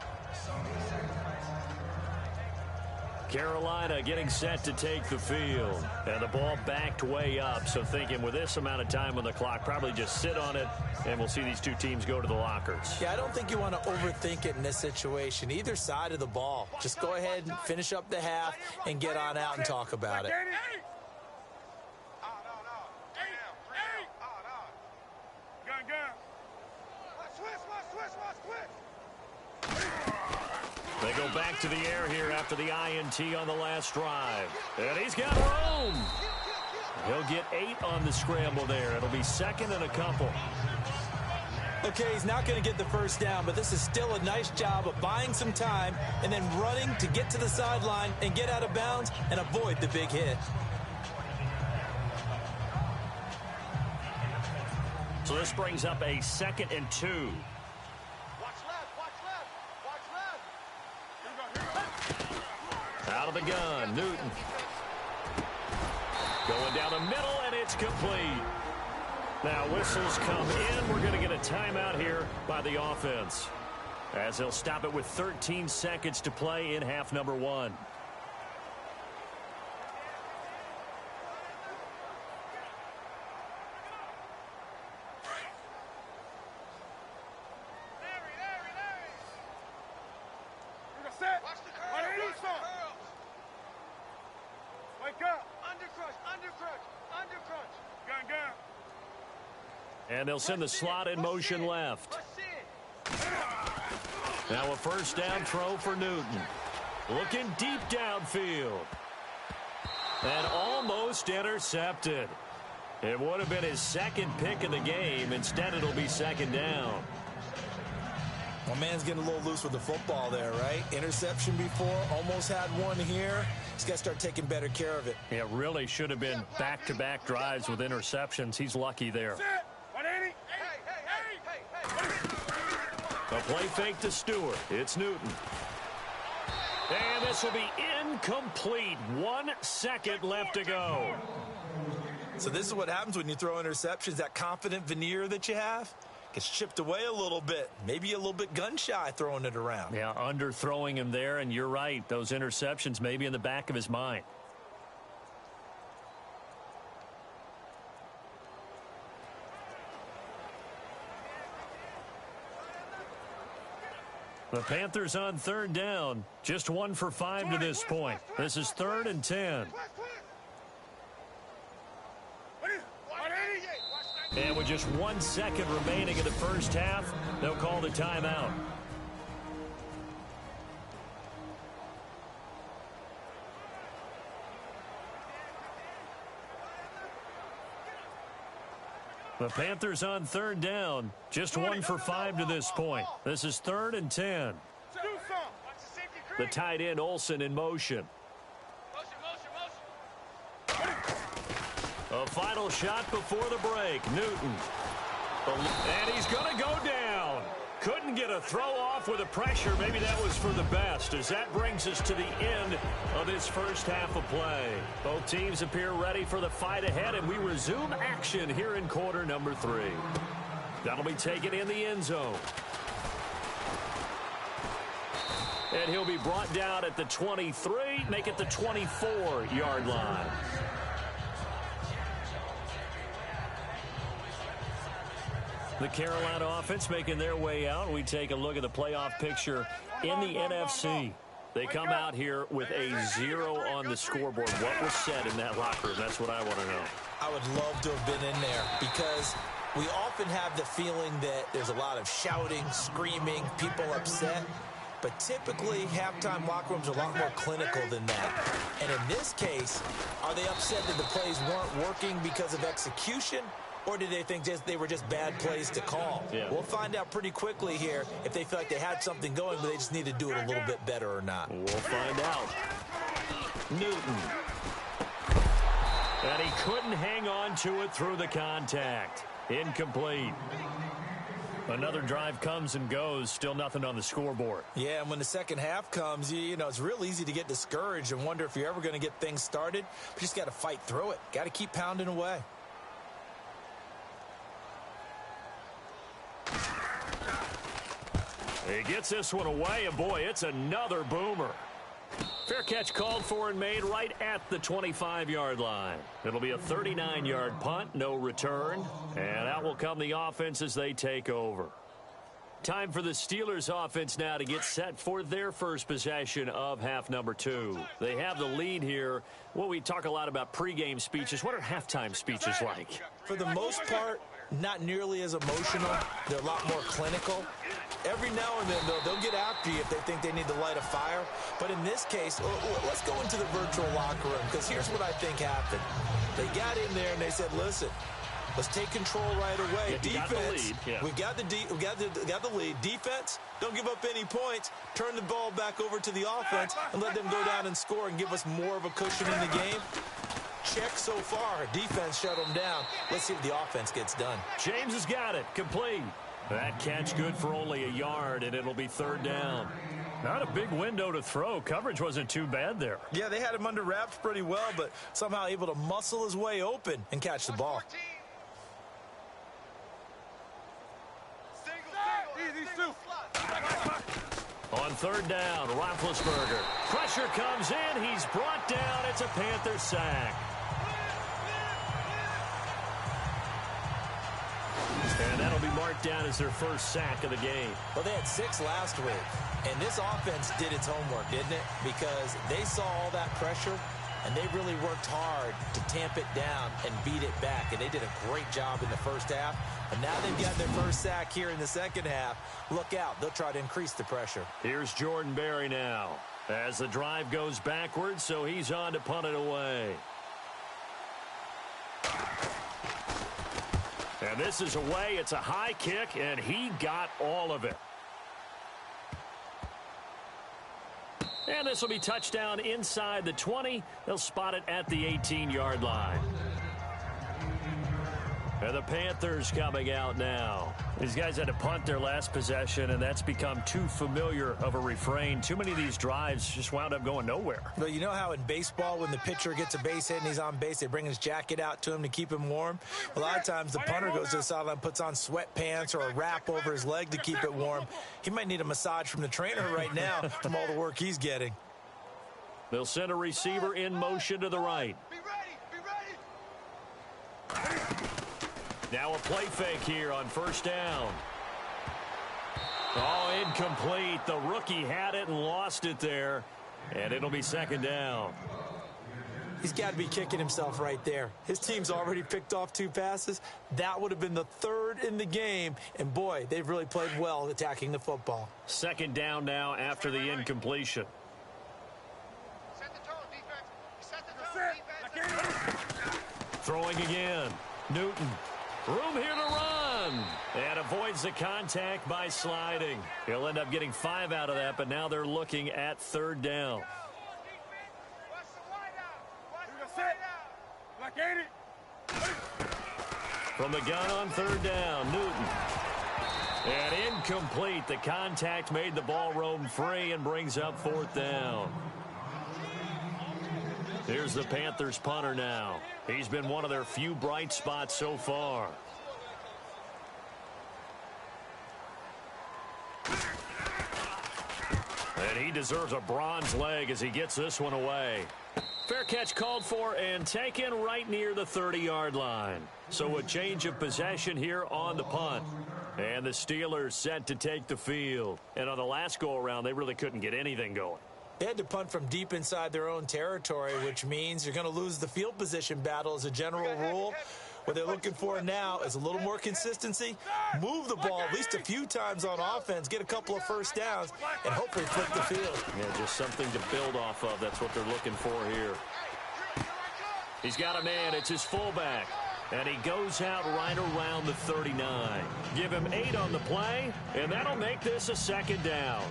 Carolina getting set to take the field. And the ball backed way up, so thinking with this amount of time on the clock, probably just sit on it, and we'll see these 2 teams go to the lockers. Yeah, I don't think you want to overthink it in this situation. Either side of the ball. Just go ahead and finish up the half and get on out and talk about it. Gun. back to the air here after the INT on the last drive. And he's got room. He'll get 8 on the scramble there. It'll be second and a couple. Okay, he's not going to get the first down, but this is still a nice job of buying some time and then running to get to the sideline and get out of bounds and avoid the big hit. So this brings up a 2nd and 2. Watch left, watch left, watch left. Out of the gun, Newton. Going down the middle, and it's complete. Now whistles come in. We're going to get a timeout here by the offense, as they'll stop it with 13 seconds to play in half number 1. Set. Watch the curl, On the watch the inside. curls. Wake up. Undercrunch, undercrunch, undercrunch. Gun. And they'll send the slot in motion left. Rush in. Now a first down throw for Newton. Looking deep downfield. And almost intercepted. It would have been his 2nd pick of the game. Instead, it'll be 2nd down. My man's getting a little loose with the football there, right? Interception before, almost had one here. He's got to start taking better care of it. It really should have been back-to-back drives with interceptions. He's lucky there. Set. 180. A play fake to Stewart. It's Newton. And this will be incomplete. 1 second left to go. So this is what happens when you throw interceptions. That confident veneer that you have gets chipped away a little bit. Maybe a little bit gun-shy throwing it around. Yeah, underthrowing him there, and you're right. Those interceptions may be in the back of his mind. The Panthers on 3rd down. Just 1 for 5 to this point. This is 3rd and 10. And with just 1 second remaining in the first half, they'll call the timeout. The Panthers on 3rd down. Just 1 for 5 to this point. This is 3rd and 10. The tight end Olsen in motion. A final shot before the break. Newton. And he's going to go down. Couldn't get a throw off with the pressure. Maybe that was for the best, as that brings us to the end of this first half of play. Both teams appear ready for the fight ahead, and we resume action here in quarter number 3. That'll be taken in the end zone. And he'll be brought down at the 23, make it the 24-yard line. The Carolina offense making their way out. We take a look at the playoff picture in the NFC. They come out here with a 0 on the scoreboard. What was said in that locker room? That's what I want to know. I would love to have been in there, because we often have the feeling that there's a lot of shouting, screaming, people upset. But typically, halftime locker rooms are a lot more clinical than that. And in this case, are they upset that the plays weren't working because of execution? Or did they think they were just bad plays to call? Yeah. We'll find out pretty quickly here if they feel like they had something going, but they just need to do it a little bit better or not. We'll find out. Newton. And he couldn't hang on to it through the contact. Incomplete. Another drive comes and goes. Still nothing on the scoreboard. Yeah, and when the second half comes, you know, it's real easy to get discouraged and wonder if you're ever going to get things started. But you just got to fight through it. Got to keep pounding away. He gets this one away, and boy, it's another boomer. Fair catch called for and made right at the 25-yard line. It'll be a 39-yard punt, no return, and out will come the offense as they take over. Time for the Steelers offense now to get set for their first possession of half number 2. They have the lead here. Well, we talk a lot about pregame speeches. What are halftime speeches like? For the most part, not nearly as emotional. They're a lot more clinical. Every now and then, though, they'll get after you if they think they need to light a fire. But in this case, let's go into the virtual locker room, because here's what I think happened. They got in there and they said, listen, let's take control right away. Defense, we got the lead. Defense, don't give up any points. Turn the ball back over to the offense and let them go down and score and give us more of a cushion in the game. Check so far. Defense shut them down. Let's see if the offense gets done. James has got it. Complete. That catch good for only a yard, and it'll be third down. Not a big window to throw. Coverage wasn't too bad there. Yeah, they had him under wraps pretty well, but somehow able to muscle his way open and catch the ball. On third down, Roethlisberger. Pressure comes in. He's brought down. It's a Panthers sack. And that'll be marked down as their first sack of the game. Well, they had 6 last week, and this offense did its homework, didn't it? Because they saw all that pressure, and they really worked hard to tamp it down and beat it back, and they did a great job in the first half. But now they've got their first sack here in the second half. Look out. They'll try to increase the pressure. Here's Jordan Berry now as the drive goes backwards, so he's on to punt it away. And this is away. It's a high kick, and he got all of it. And this will be touchdown inside the 20. They'll spot it at the 18-yard line. And the Panthers coming out now. These guys had to punt their last possession, and that's become too familiar of a refrain. Too many of these drives just wound up going nowhere. Well, you know how in baseball when the pitcher gets a base hit and he's on base, they bring his jacket out to him to keep him warm? A lot of times the punter goes to the sideline, puts on sweatpants or a wrap over his leg to keep it warm. He might need a massage from the trainer right now from all the work he's getting. They'll send a receiver in motion to the right. Be ready! Be ready! Now a play fake here on first down. Oh, incomplete. The rookie had it and lost it there. And it'll be second down. He's got to be kicking himself right there. His team's already picked off 2 passes. That would have been the 3rd in the game. And, boy, they've really played well attacking the football. Second down now after the incompletion. Set the tone, defense. Set the tone, defense. Throwing again. Newton. Room here to run. And avoids the contact by sliding. He'll end up getting 5 out of that, but now they're looking at third down. From the gun on third down, Newton. And incomplete. The contact made the ball roam free and brings up fourth down. Here's the Panthers punter now. He's been one of their few bright spots so far. And he deserves a bronze leg as he gets this one away. Fair catch called for and taken right near the 30-yard line. So a change of possession here on the punt. And the Steelers set to take the field. And on the last go-around, they really couldn't get anything going. They had to punt from deep inside their own territory, which means you're going to lose the field position battle as a general rule. What they're looking for now is a little more consistency, move the ball at least a few times on offense, get a couple of first downs, and hopefully flip the field. Yeah, just something to build off of. That's what they're looking for here. He's got a man. It's his fullback. And he goes out right around the 39. Give him 8 on the play, and that'll make this a second down.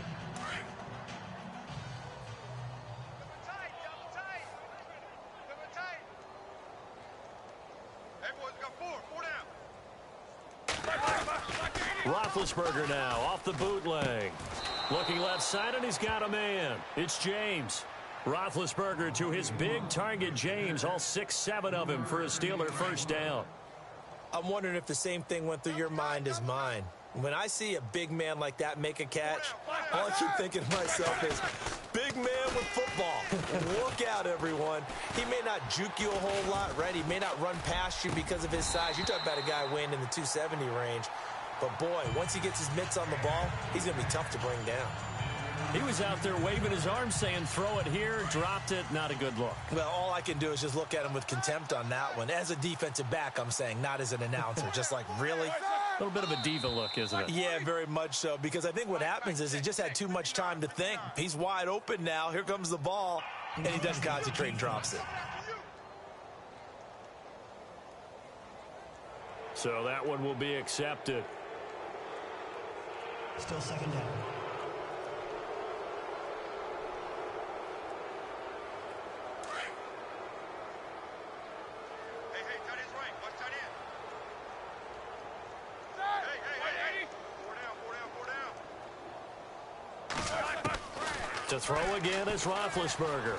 Roethlisberger now off the bootleg. Looking left side, and he's got a man. It's James. Roethlisberger to his big target, James. All 6-7 of him for a Steeler first down. I'm wondering if the same thing went through your mind as mine. When I see a big man like that make a catch, all I keep thinking to myself is, big man with football. Look out, everyone. He may not juke you a whole lot, right? He may not run past you because of his size. You're talking about a guy weighing in the 270 range. But, boy, once he gets his mitts on the ball, he's going to be tough to bring down. He was out there waving his arms saying, throw it here, dropped it, not a good look. Well, all I can do is just look at him with contempt on that one. As a defensive back, I'm saying, not as an announcer. Just like, really? A little bit of a diva look, isn't it? Yeah, very much so, because I think what happens is he just had too much time to think. He's wide open now. Here comes the ball, and he doesn't concentrate and drops it. So that one will be accepted. Still second down. To throw again is Roethlisberger.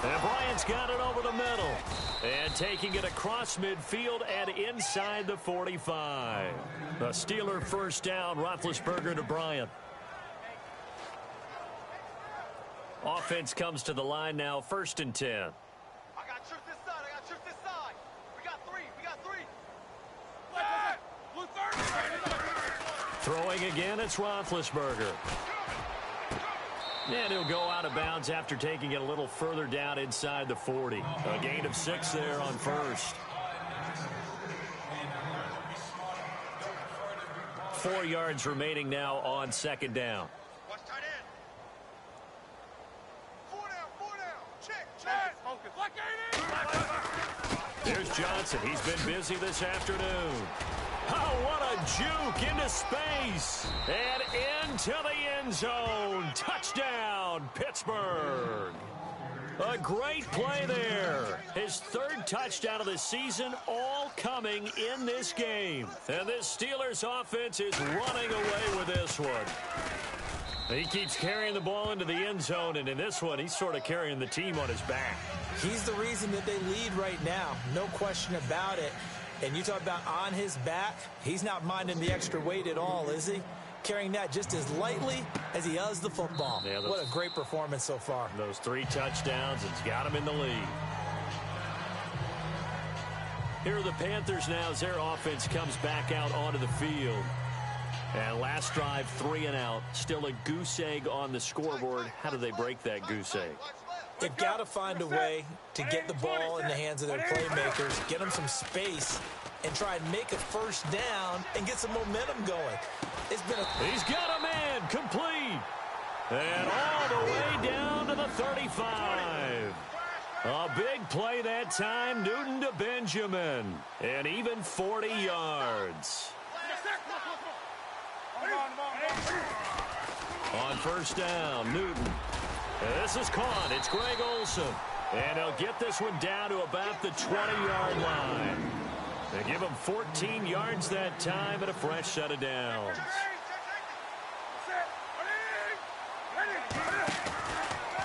And Bryant's got it over the middle. And taking it across midfield and inside the 45. The Steeler first down, Roethlisberger to Bryant. Offense comes to the line now, 1st and 10. I got troops this side. I got troops this side. We got three. We got three. Throwing again, it's Roethlisberger. And he'll go out of bounds after taking it a little further down inside the 40. A gain of 6 there on first. 4 yards remaining now on 2nd down. Watch tight end. 4 down. Check. Focus. There's Johnson. He's been busy this afternoon. Oh, what a juke into space. And into the end zone. Touchdown, Pittsburgh. A great play there. His 3rd touchdown of the season, all coming in this game. And this Steelers offense is running away with this one. He keeps carrying the ball into the end zone, and in this one, he's sort of carrying the team on his back. He's the reason that they lead right now. No question about it. And you talk about on his back, he's not minding the extra weight at all, is he? Carrying that just as lightly as he does the football. Yeah, what a great performance so far. Those 3 touchdowns, it's got him in the lead. Here are the Panthers now as their offense comes back out onto the field. And last drive, 3 and out. Still a goose egg on the scoreboard. How do they break that goose egg? They've got to find a way to get the ball in the hands of their playmakers, get them some space, and try and make a first down and get some momentum going. It's been He's got a man complete. And all the way down to the 35. A big play that time, Newton to Benjamin. And even 40 yards. On first down, Newton. This is caught. It's Greg Olsen. And he'll get this one down to about the 20-yard line. They give him 14 yards that time and a fresh set of downs.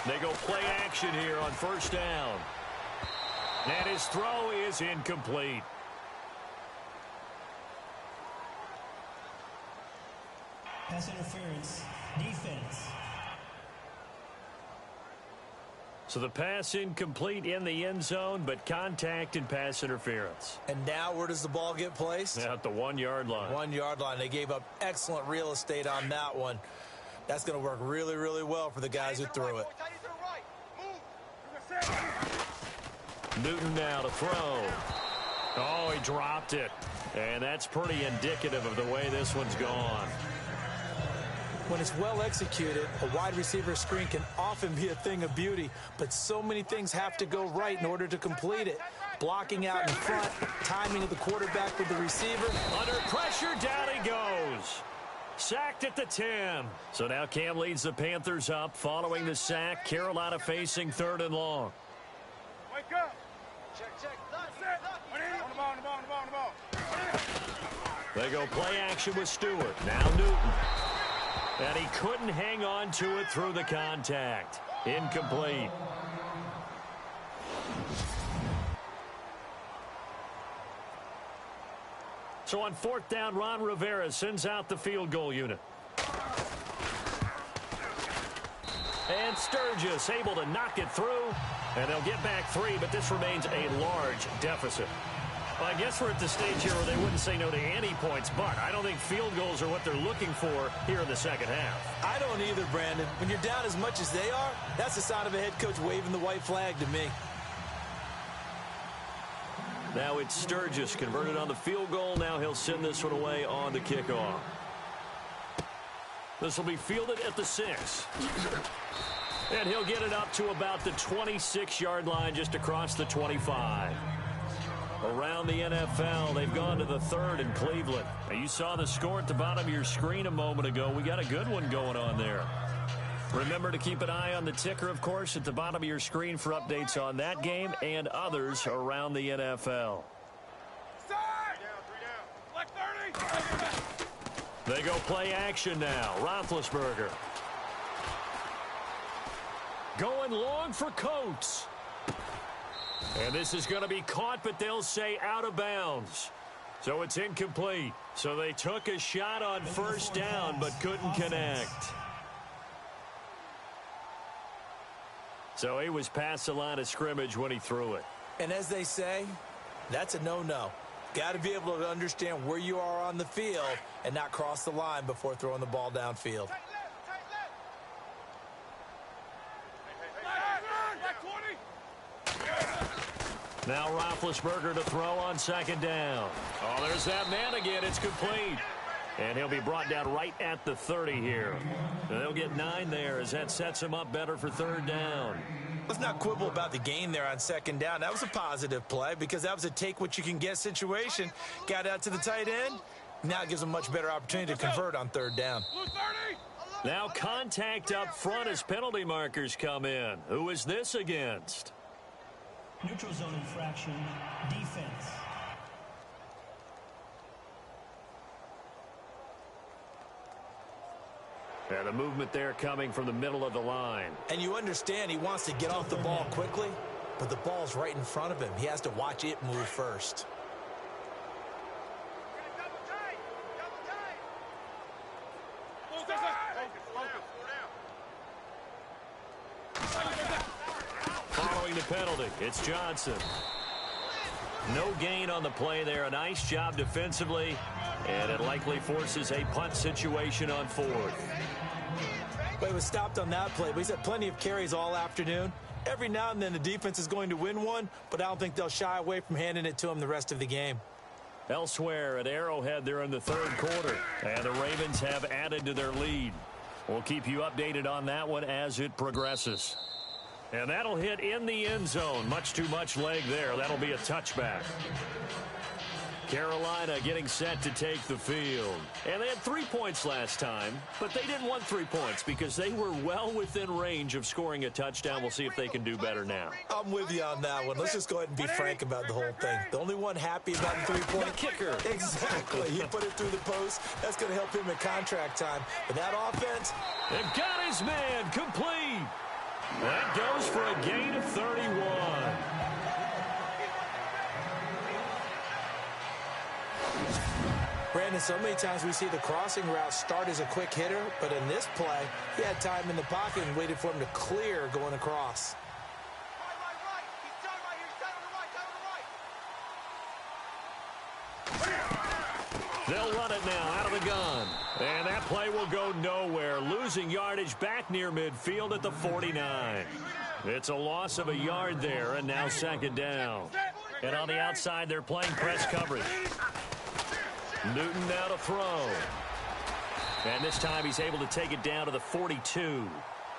They go play action here on first down. And his throw is incomplete. Pass interference. Defense. So the pass incomplete in the end zone, but contact and pass interference. And now where does the ball get placed? At the 1-yard line. 1-yard line. They gave up excellent real estate on that one. That's going to work really, really well for the guys who threw it. Newton now to throw. Oh, he dropped it. And that's pretty indicative of the way this one's gone. When it's well executed, a wide receiver screen can often be a thing of beauty, but so many things have to go right in order to complete it. Blocking out in front, timing of the quarterback with the receiver. Under pressure, down he goes. Sacked at the 10. So now Cam leads the Panthers up following the sack. Carolina facing 3rd and long. Wake up. Check. On the ball. They go play action with Stewart. Now Newton. And he couldn't hang on to it through the contact. Incomplete. So on 4th down, Ron Rivera sends out the field goal unit. And Sturgis able to knock it through. And they'll get back 3, but this remains a large deficit. Well, I guess we're at the stage here where they wouldn't say no to any points, but I don't think field goals are what they're looking for here in the second half. I don't either, Brandon. When you're down as much as they are, that's the sign of a head coach waving the white flag to me. Now it's Sturgis converted on the field goal. Now he'll send this one away on the kickoff. This will be fielded at the 6. And he'll get it up to about the 26-yard line, just across the 25. Around the NFL, they've gone to the 3rd in Cleveland. Now, you saw the score at the bottom of your screen a moment ago. We got a good one going on there. Remember to keep an eye on the ticker, of course, at the bottom of your screen for updates on that game and others around the NFL. They go play action now. Roethlisberger. Going long for Coates. And this is going to be caught, but they'll say out of bounds. So it's incomplete. So they took a shot on first down, but couldn't connect. So he was past the line of scrimmage when he threw it. And as they say, that's a no-no. Got to be able to understand where you are on the field and not cross the line before throwing the ball downfield. Now Roethlisberger to throw on second down. Oh, there's that man again. It's complete. And he'll be brought down right at the 30 here. And they'll get 9 there as that sets him up better for third down. Let's not quibble about the gain there on second down. That was a positive play because that was a take-what-you-can-get situation. Got out to the tight end. Now it gives them a much better opportunity to convert on third down. Now contact up front as penalty markers come in. Who is this against? Neutral zone infraction, defense. And the movement there coming from the middle of the line. And you understand he wants to get off the ball quickly, but the ball's right in front of him. He has to watch it move first. Following the penalty, it's Johnson. No gain on the play there. A nice job defensively, and it likely forces a punt situation on 4th. But he was stopped on that play, but he's had plenty of carries all afternoon. Every now and then the defense is going to win one, but I don't think they'll shy away from handing it to him the rest of the game. Elsewhere at Arrowhead, they're in the 3rd quarter, and the Ravens have added to their lead. We'll keep you updated on that one as it progresses. And that'll hit in the end zone. Much too much leg there. That'll be a touchback. Carolina getting set to take the field. And they had 3 points last time, but they didn't want 3 points because they were well within range of scoring a touchdown. We'll see if they can do better now. I'm with you on that one. Let's just go ahead and be frank about the whole thing. The only one happy about the 3-point the kicker. Exactly. He put it through the post. That's going to help him in contract time. But that offense. They've got his man complete. That goes for a gain of 31. Brandon, so many times we see the crossing route start as a quick hitter, but in this play, he had time in the pocket and waited for him to clear going across. They'll run it now out of the gun. And that play will go nowhere. Losing yardage back near midfield at the 49. It's a loss of a yard there, and now second down. And on the outside, they're playing press coverage. Newton now to throw. And this time he's able to take it down to the 42.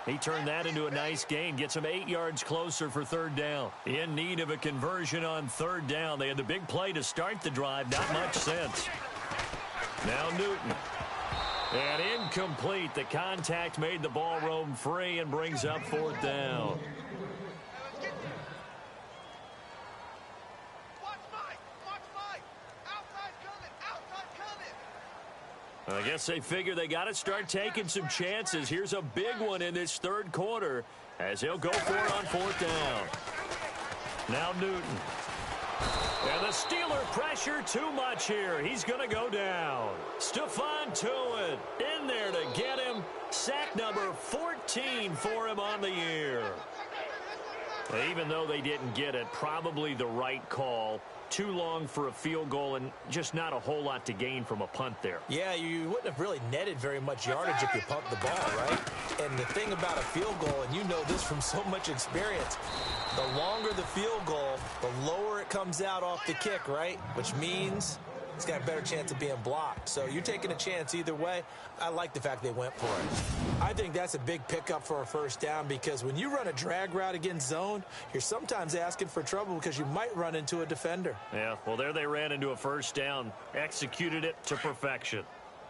He turned that into a nice gain. Gets him 8 yards closer for third down. In need of a conversion on third down. They had the big play to start the drive. Not much sense. Now Newton. And incomplete. The contact made the ball roam free and brings up fourth down. I guess they figure they got to start taking some chances. Here's a big one in this third quarter as he'll go for it on fourth down. Now Newton. And the Steeler pressure too much here. He's going to go down. Stephon Tuitt in there to get him. Sack number 14 for him on the year. Even though they didn't get it, probably the right call. Too long for a field goal and just not a whole lot to gain from a punt there. Yeah, you wouldn't have really netted very much yardage if you pumped the ball, right? And the thing about a field goal, and you know this from so much experience, the longer the field goal, the lower it comes out off the kick, right? Which means it's got a better chance of being blocked. So you're taking a chance either way. I like the fact they went for it. I think that's a big pickup for a first down because when you run a drag route against zone, you're sometimes asking for trouble because you might run into a defender. Yeah, well, there they ran into a first down, executed it to perfection.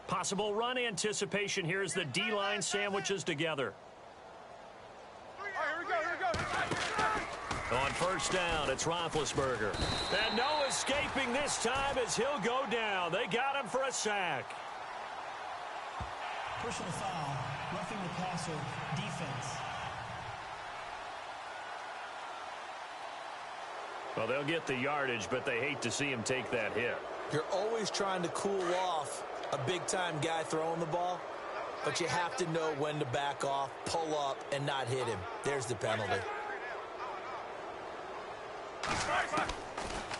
Possible run anticipation here as the D-line sandwiches together. On first down, it's Roethlisberger. And no escaping this time as he'll go down. They got him for a sack. Personal foul, roughing the passer, defense. Well, they'll get the yardage, but they hate to see him take that hit. You're always trying to cool off a big-time guy throwing the ball, but you have to know when to back off, pull up, and not hit him. There's the penalty.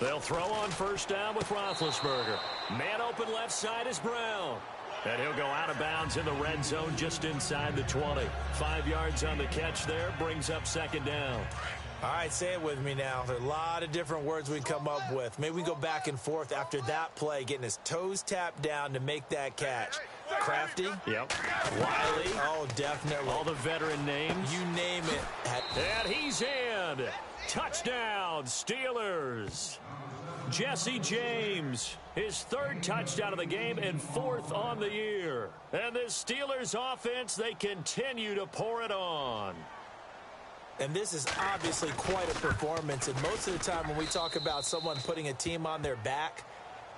They'll throw on first down with Roethlisberger. Man open left side is Brown. And he'll go out of bounds in the red zone just inside the 20. 5 yards on the catch there, brings up second down. All right, say it with me now. There are a lot of different words we come up with. Maybe we go back and forth after that play, getting his toes tapped down to make that catch. Crafty? Yep. Wiley? Oh, definitely. All the veteran names. You name it. And he's in. Touchdown, Steelers. Jesse James, his 3rd touchdown of the game and 4th on the year. And this Steelers offense, they continue to pour it on. And this is obviously quite a performance. And most of the time when we talk about someone putting a team on their back,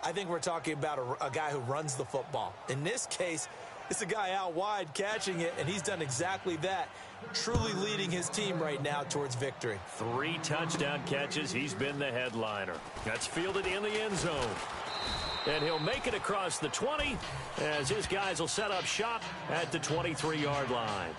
I think we're talking about a guy who runs the football. In this case, it's a guy out wide catching it, and he's done exactly that, truly leading his team right now towards victory. 3 touchdown catches. He's been the headliner. That's fielded in the end zone. And he'll make it across the 20 as his guys will set up shop at the 23-yard line.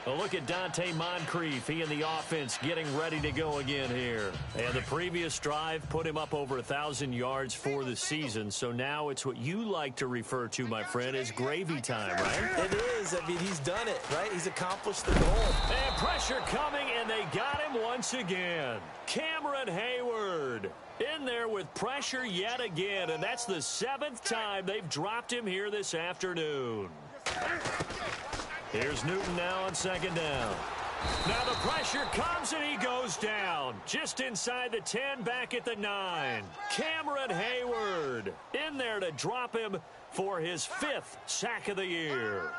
A look at Dante Moncrief. He and the offense getting ready to go again here. And the previous drive put him up over 1,000 yards for the season. So now it's what you like to refer to, my friend, as gravy time, right? It is. I mean, he's done it, right? He's accomplished the goal. And pressure coming, and they got him once again. Cameron Hayward in there with pressure yet again. And that's the 7th time they've dropped him here this afternoon. Here's Newton now on second down. Now the pressure comes and he goes down. Just inside the 10, back at the 9. Cameron Hayward in there to drop him for his 5th sack of the year.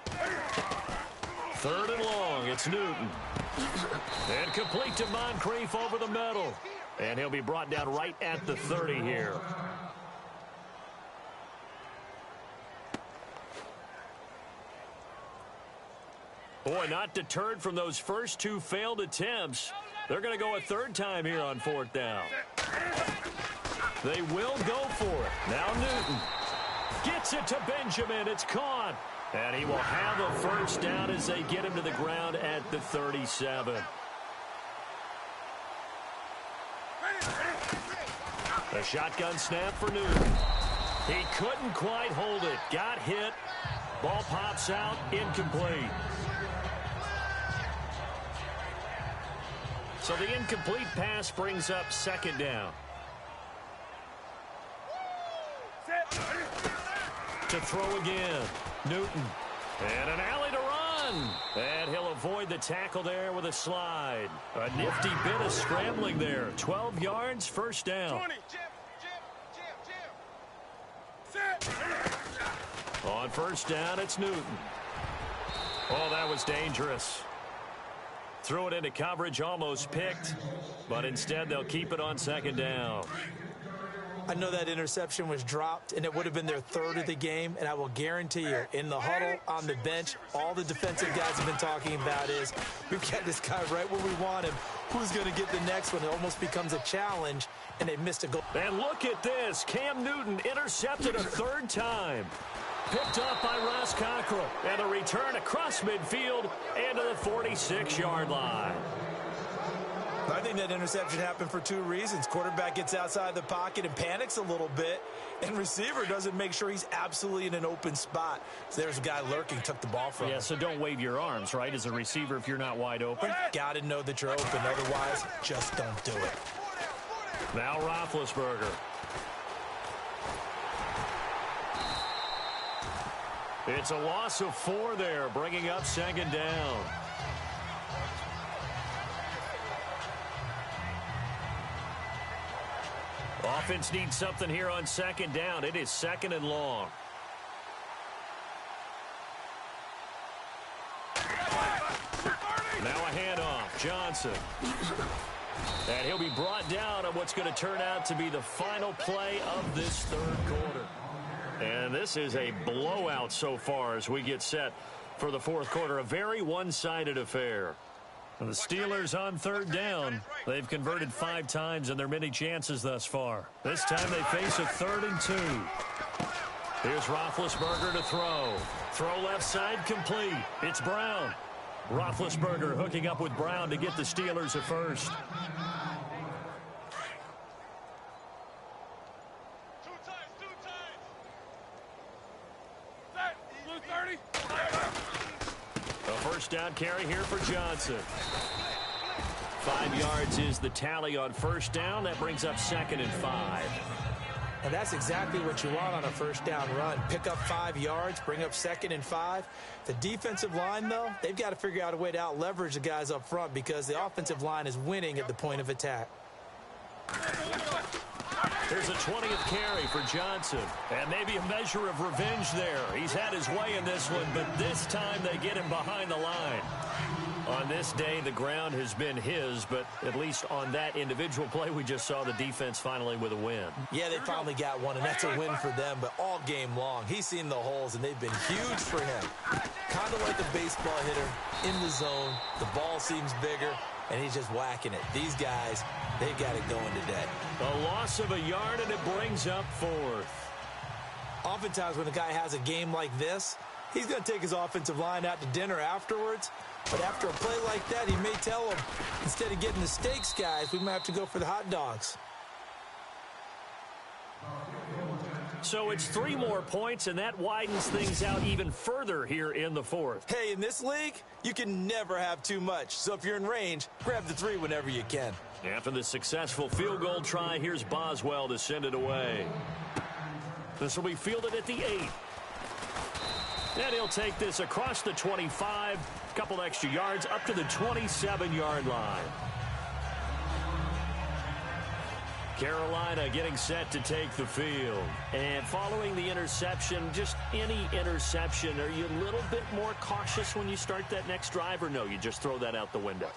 3rd and long, it's Newton. And complete to Moncrief over the middle. And he'll be brought down right at the 30 here. Boy, not deterred from those first 2 failed attempts. They're going to go a 3rd time here on 4th down. They will go for it. Now Newton gets it to Benjamin. It's caught. And he will have a first down as they get him to the ground at the 37. A shotgun snap for Newton. He couldn't quite hold it. Got hit. Ball pops out. Incomplete. So the incomplete pass brings up second down. To throw again. Newton. And an alley to run. And he'll avoid the tackle there with a slide. A nifty bit of scrambling there. 12 yards, first down. 20. On first down, it's Newton. Oh, that was dangerous. Threw it into coverage, almost picked, but instead they'll keep it on second down. I know that interception was dropped, and it would have been their 3rd of the game, and I will guarantee you, in the huddle, on the bench, all the defensive guys have been talking about is, we've got this guy right where we want him. Who's going to get the next one? It almost becomes a challenge, and they missed a goal. And look at this. Cam Newton intercepted a 3rd time. Picked up by Ross Cockrell. And the return across midfield and to the 46-yard line. I think that interception happened for two reasons. Quarterback gets outside the pocket and panics a little bit, and receiver doesn't make sure he's absolutely in an open spot. So there's a guy lurking, took the ball from him. Yeah, so don't wave your arms, right, as a receiver if you're not wide open. Got to know that you're open. Otherwise, just don't do it. Now Roethlisberger. It's a loss of 4 there, bringing up second down. Offense needs something here on second down. It is second and long. Now a handoff. Johnson. And he'll be brought down on what's going to turn out to be the final play of this third quarter. And this is a blowout so far as we get set for the fourth quarter. A very one-sided affair. The Steelers on third down. They've converted 5 times in their many chances thus far. This time they face a 3rd and 2. Here's Roethlisberger to throw. Throw left side complete. It's Brown. Roethlisberger hooking up with Brown to get the Steelers a first. First down carry here for Johnson. 5 yards is the tally on first down. That brings up 2nd and 5. And that's exactly what you want on a first down run. Pick up 5 yards, bring up 2nd and 5. The defensive line, though, they've got to figure out a way to out-leverage the guys up front because the offensive line is winning at the point of attack. Here's a 20th carry for Johnson. And maybe a measure of revenge there. He's had his way in this one, but this time they get him behind the line. On this day, the ground has been his, but at least on that individual play, we just saw the defense finally with a win. Yeah, they finally got one, and that's a win for them, but all game long, he's seen the holes, and they've been huge for him. Kind of like a baseball hitter in the zone. The ball seems bigger, and he's just whacking it. These guys, they've got it going today. A loss of a yard, and it brings up 4th. Oftentimes when a guy has a game like this, he's going to take his offensive line out to dinner afterwards. But after a play like that, he may tell them, instead of getting the steaks, guys, we might have to go for the hot dogs. So it's 3 more points, and that widens things out even further here in the 4th. Hey, in this league, you can never have too much. So if you're in range, grab the 3 whenever you can. After the successful field goal try, here's Boswell to send it away. This will be fielded at the 8. And he'll take this across the 25, a couple extra yards, up to the 27-yard line. Carolina getting set to take the field. And following the interception, just any interception, are you a little bit more cautious when you start that next drive, or no, you just throw that out the window?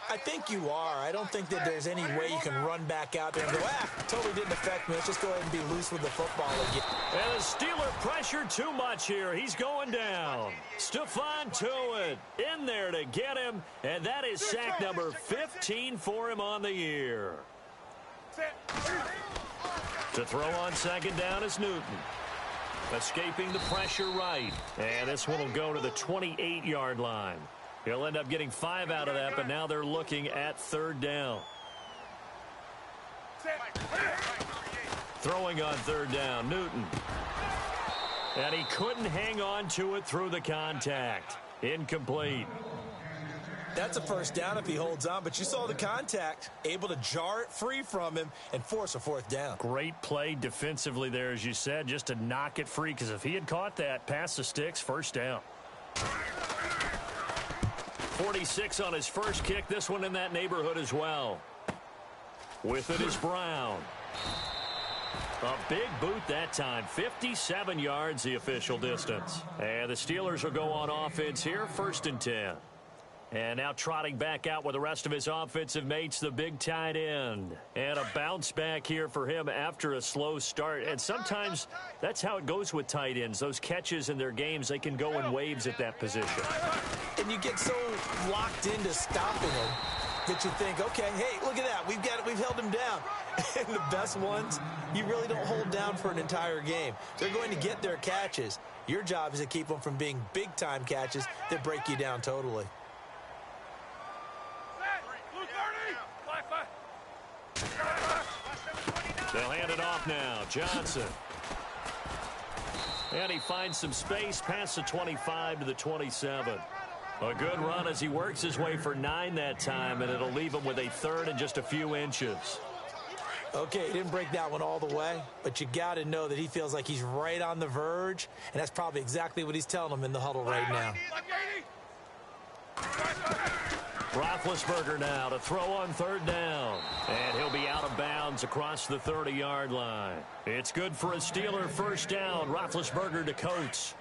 I think you are. I don't think that there's any way you can run back out there and go, totally didn't affect me. Let's just go ahead and be loose with the football again. And the Steeler pressure too much here. He's going down. Stephon Tuitt in there to get him, and that is sack number 15 for him on the year. To throw on second down is Newton. Escaping the pressure right. And this one will go to the 28-yard line. He'll end up getting 5 out of that, but now they're looking at third down. Throwing on third down, Newton. And he couldn't hang on to it through the contact. Incomplete. That's a first down if he holds on, but you saw the contact. Able to jar it free from him and force a 4th down. Great play defensively there, as you said, just to knock it free, because if he had caught that, past the sticks, first down. 46 on his first kick. This one in that neighborhood as well. With it is Brown. A big boot that time. 57 yards the official distance. And the Steelers will go on offense here. 1st and 10. And now trotting back out with the rest of his offensive mates, the big tight end. And a bounce back here for him after a slow start. And sometimes that's how it goes with tight ends. Those catches in their games, they can go in waves at that position. And you get so locked into stopping them that you think, okay, hey, look at that. We've held him down. And the best ones, you really don't hold down for an entire game. They're going to get their catches. Your job is to keep them from being big-time catches that break you down totally. They'll hand it off now. Johnson. And he finds some space past the 25 to the 27. A good run as he works his way for 9 that time, and it'll leave him with a third and just a few inches. Okay, he didn't break that one all the way, but you got to know that he feels like he's right on the verge, and that's probably exactly what he's telling them in the huddle right now. Roethlisberger now to throw on third down. And he'll be out of bounds across the 30-yard line. It's good for a Steeler first down. Roethlisberger to Coates.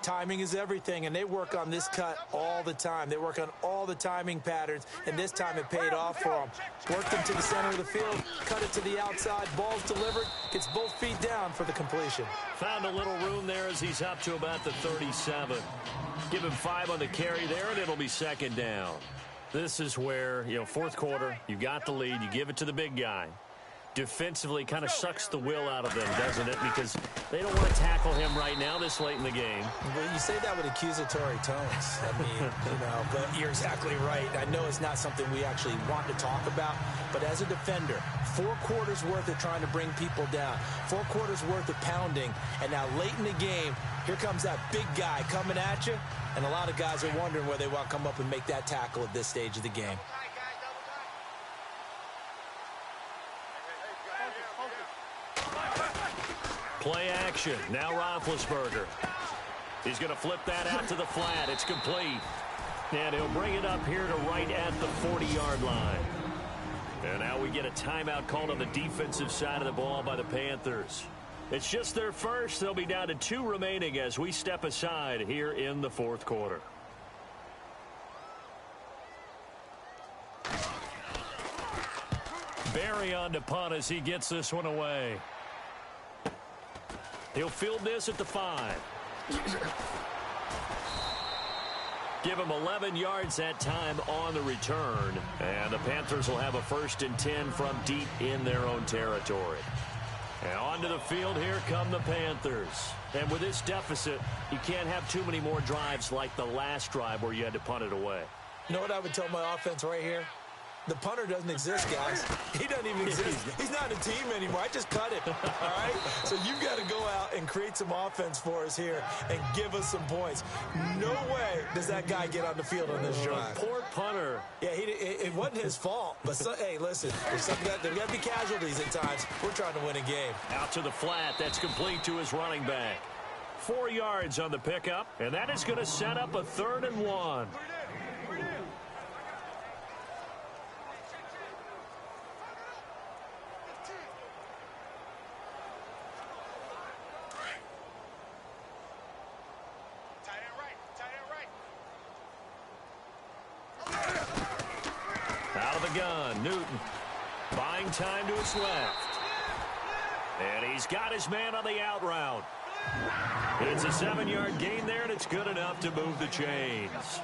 Timing is everything, and they work on this cut all the time. They work on all the timing patterns, and this time it paid off for them. Worked them to the center of the field, cut it to the outside, ball's delivered, gets both feet down for the completion. Found a little room there as he's up to about the 37. Give him 5 on the carry there, and it'll be second down. This is where, fourth quarter, you got the lead, you give it to the big guy. Defensively kind of sucks the will out of them, doesn't it? Because they don't want to tackle him right now this late in the game. Well, you say that with accusatory tones. I mean, but you're exactly right. I know it's not something we actually want to talk about, but as a defender, 4 quarters worth of trying to bring people down, 4 quarters worth of pounding, and now late in the game, here comes that big guy coming at you, and a lot of guys are wondering where they want to come up and make that tackle at this stage of the game. Play action. Now Roethlisberger. He's going to flip that out to the flat. It's complete. And he'll bring it up here to right at the 40-yard line. And now we get a timeout called on the defensive side of the ball by the Panthers. It's just their first. They'll be down to 2 remaining as we step aside here in the fourth quarter. Barry on to punt as he gets this one away. He'll field this at the 5. Give him 11 yards that time on the return. And the Panthers will have a 1st and 10 from deep in their own territory. And onto the field, here come the Panthers. And with this deficit, you can't have too many more drives like the last drive where you had to punt it away. You know what I would tell my offense right here? The punter doesn't exist, guys. He doesn't even exist. He's not a team anymore. I just cut it, all right? So you've got to go out and create some offense for us here and give us some points. No way does that guy get on the field on this drive. Poor punter. Yeah, it wasn't his fault. But, hey, listen, there's got to be casualties at times. We're trying to win a game. Out to the flat. That's complete to his running back. 4 yards on the pickup, and that is going to set up a 3rd and 1. Out of the gun, Newton. Buying time to his left. And he's got his man on the out route. It's a 7-yard gain there, and it's good enough to move the chains.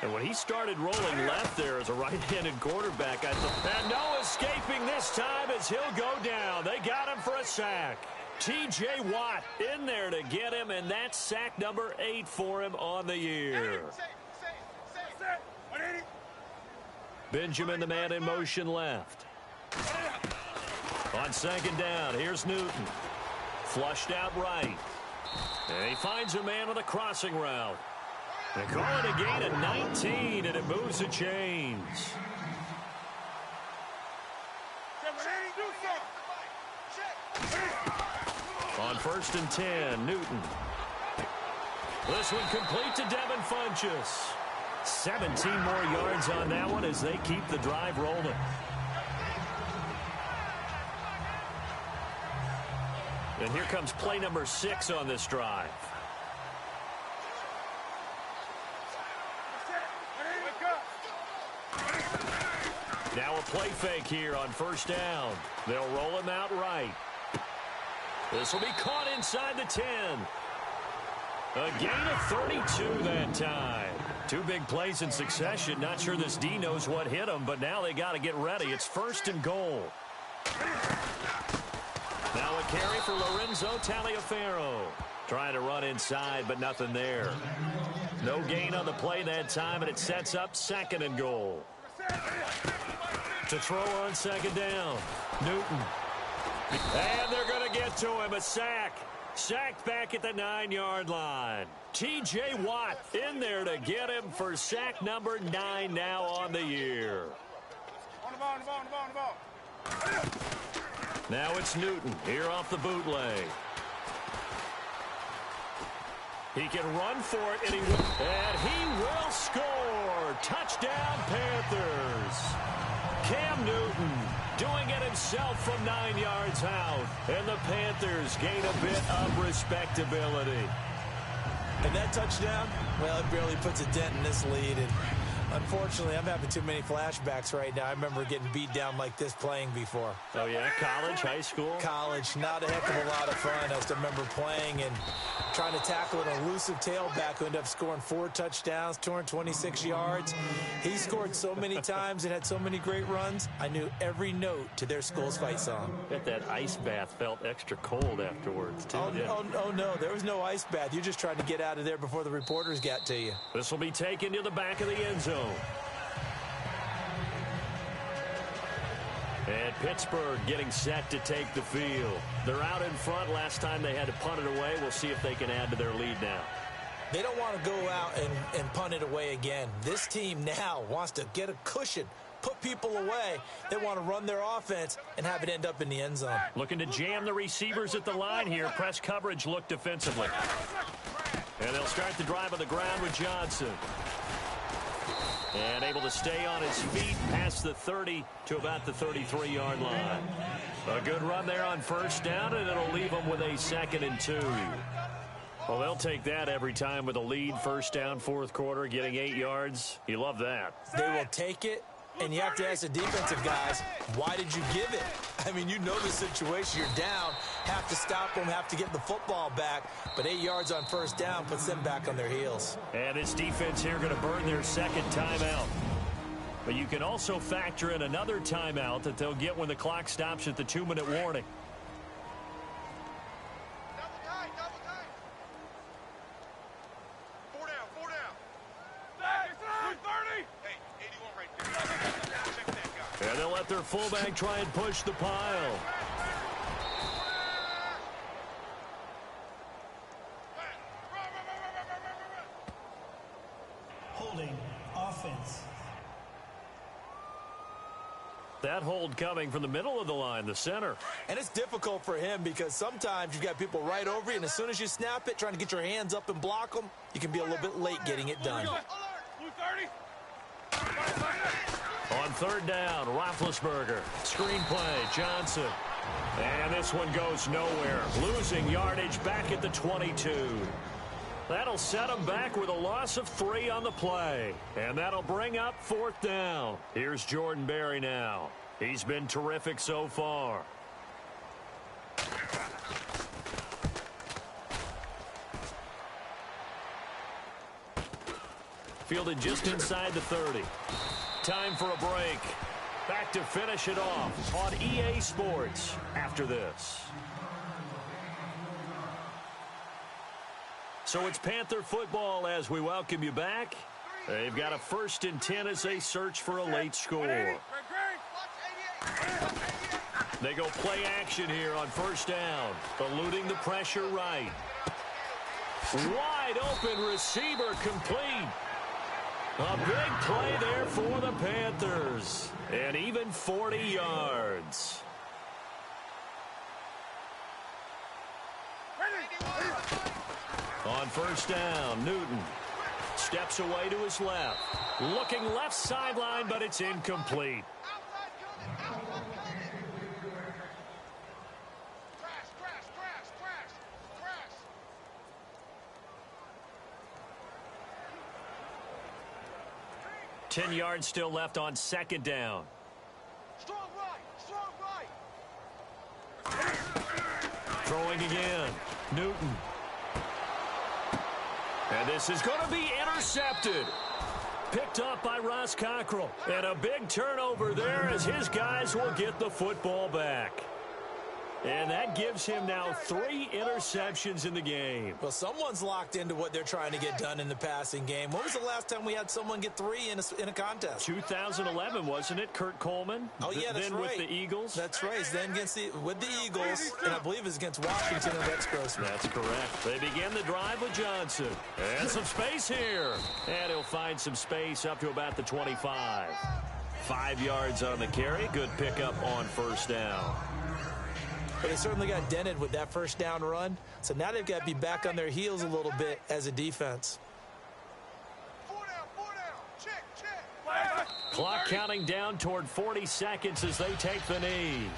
And when he started rolling left there as a right-handed quarterback, I thought, and no escaping this time as he'll go down. They got him for a sack. T.J. Watt in there to get him, and that's sack number 8 for him on the year. Benjamin, the man in motion left. On 2nd down, here's Newton. Flushed out right. And he finds a man on the crossing route. They call it a gain of 19, and it moves the chains. On 1st and 10, Newton. This one complete to Devin Funchess. 17 more yards on that one as they keep the drive rolling. And here comes play number 6 on this drive. Now a play fake here on 1st down. They'll roll him out right. This will be caught inside the 10. A gain of 32 that time. Two big plays in succession. Not sure this D knows what hit him, but now they got to get ready. It's 1st and goal. Now a carry for Lorenzo Taliaferro. Trying to run inside, but nothing there. No gain on the play that time, and it sets up 2nd and goal. To throw on 2nd down. Newton. And they're going to get to him. A sack. Sacked back at the 9-yard line. T.J. Watt in there to get him for sack number 9 now on the year. On the ball, on the ball, on the ball, on the ball. Now it's Newton here off the bootleg. He can run for it, and he will score. Touchdown, Panthers. Cam Newton doing it himself from 9 yards out. And the Panthers gain a bit of respectability. And that touchdown, well, it barely puts a dent in this lead. And unfortunately, I'm having too many flashbacks right now. I remember getting beat down like this playing before. Oh, yeah? College, high school? College. Not a heck of a lot of fun. I just remember playing and trying to tackle an elusive tailback who ended up scoring 4 touchdowns, 226 yards. He scored so many times and had so many great runs. I knew every note to their school's fight song. Bet that ice bath felt extra cold afterwards, too. Oh, no. There was no ice bath. You just tried to get out of there before the reporters got to you. This will be taken to the back of the end zone. And Pittsburgh getting set to take the field. They're out in front. Last time they had to punt it away. We'll see if they can add to their lead now. They don't want to go out and punt it away again. This team now wants to get a cushion, put people away. They want to run their offense and have it end up in the end zone. Looking to jam the receivers at the line here. Press coverage look defensively. And they'll start the drive on the ground with Johnson. And able to stay on his feet past the 30 to about the 33-yard line. A good run there on 1st down, and it'll leave them with a 2nd and 2. Well, they'll take that every time with a lead. 1st down, 4th quarter, getting 8 yards. You love that. They will take it, and you have to ask the defensive guys, why did you give it? I mean, you know the situation. You're down, have to stop them, have to get the football back. But 8 yards on 1st down puts them back on their heels. And this defense here going to burn their 2nd timeout. But you can also factor in another timeout that they'll get when the clock stops at the 2-minute warning. Double time, double time. 4 down, 4 down. 30. Hey, 81 right there. Check that guy. And they'll let their fullback try and push the pile. Holding offense. That hold coming from the middle of the line, the center. And it's difficult for him because sometimes you've got people right over you, and as soon as you snap it, trying to get your hands up and block them, you can be a little bit late getting it done. Blue 30. On 3rd down, Roethlisberger. Screen play, Johnson. And this one goes nowhere. Losing yardage back at the 22. That'll set them back with a loss of 3 on the play. And that'll bring up 4th down. Here's Jordan Berry now. He's been terrific so far. Fielded just inside the 30. Time for a break. Back to finish it off on EA Sports after this. So it's Panther football as we welcome you back. They've got a 1st and 10 as they search for a late score. They go play action here on 1st down, eluding the pressure right. Wide open receiver complete. A big play there for the Panthers. And even 40 yards. On 1st down, Newton steps away to his left. Looking left sideline, but it's incomplete. Crash. 10 yards still left on 2nd down. Strong right. Throwing again. Newton. And this is going to be intercepted. Picked up by Ross Cockrell. And a big turnover there as his guys will get the football back. And that gives him now 3 interceptions in the game. Well, someone's locked into what they're trying to get done in the passing game. When was the last time we had someone get 3 in a contest? 2011, wasn't it? Kurt Coleman? Oh, yeah, that's then right. With the Eagles? That's right. Then with the Eagles, and I believe it's against Washington and Rex Grossman. That's correct. They begin the drive with Johnson. And some space here. And he'll find some space up to about the 25. 5 yards on the carry. Good pickup on first down. But they certainly got dented with that first down run. So now they've got to be back on their heels a little bit as a defense. 4 down. Check. Clock counting down toward 40 seconds as they take the knee.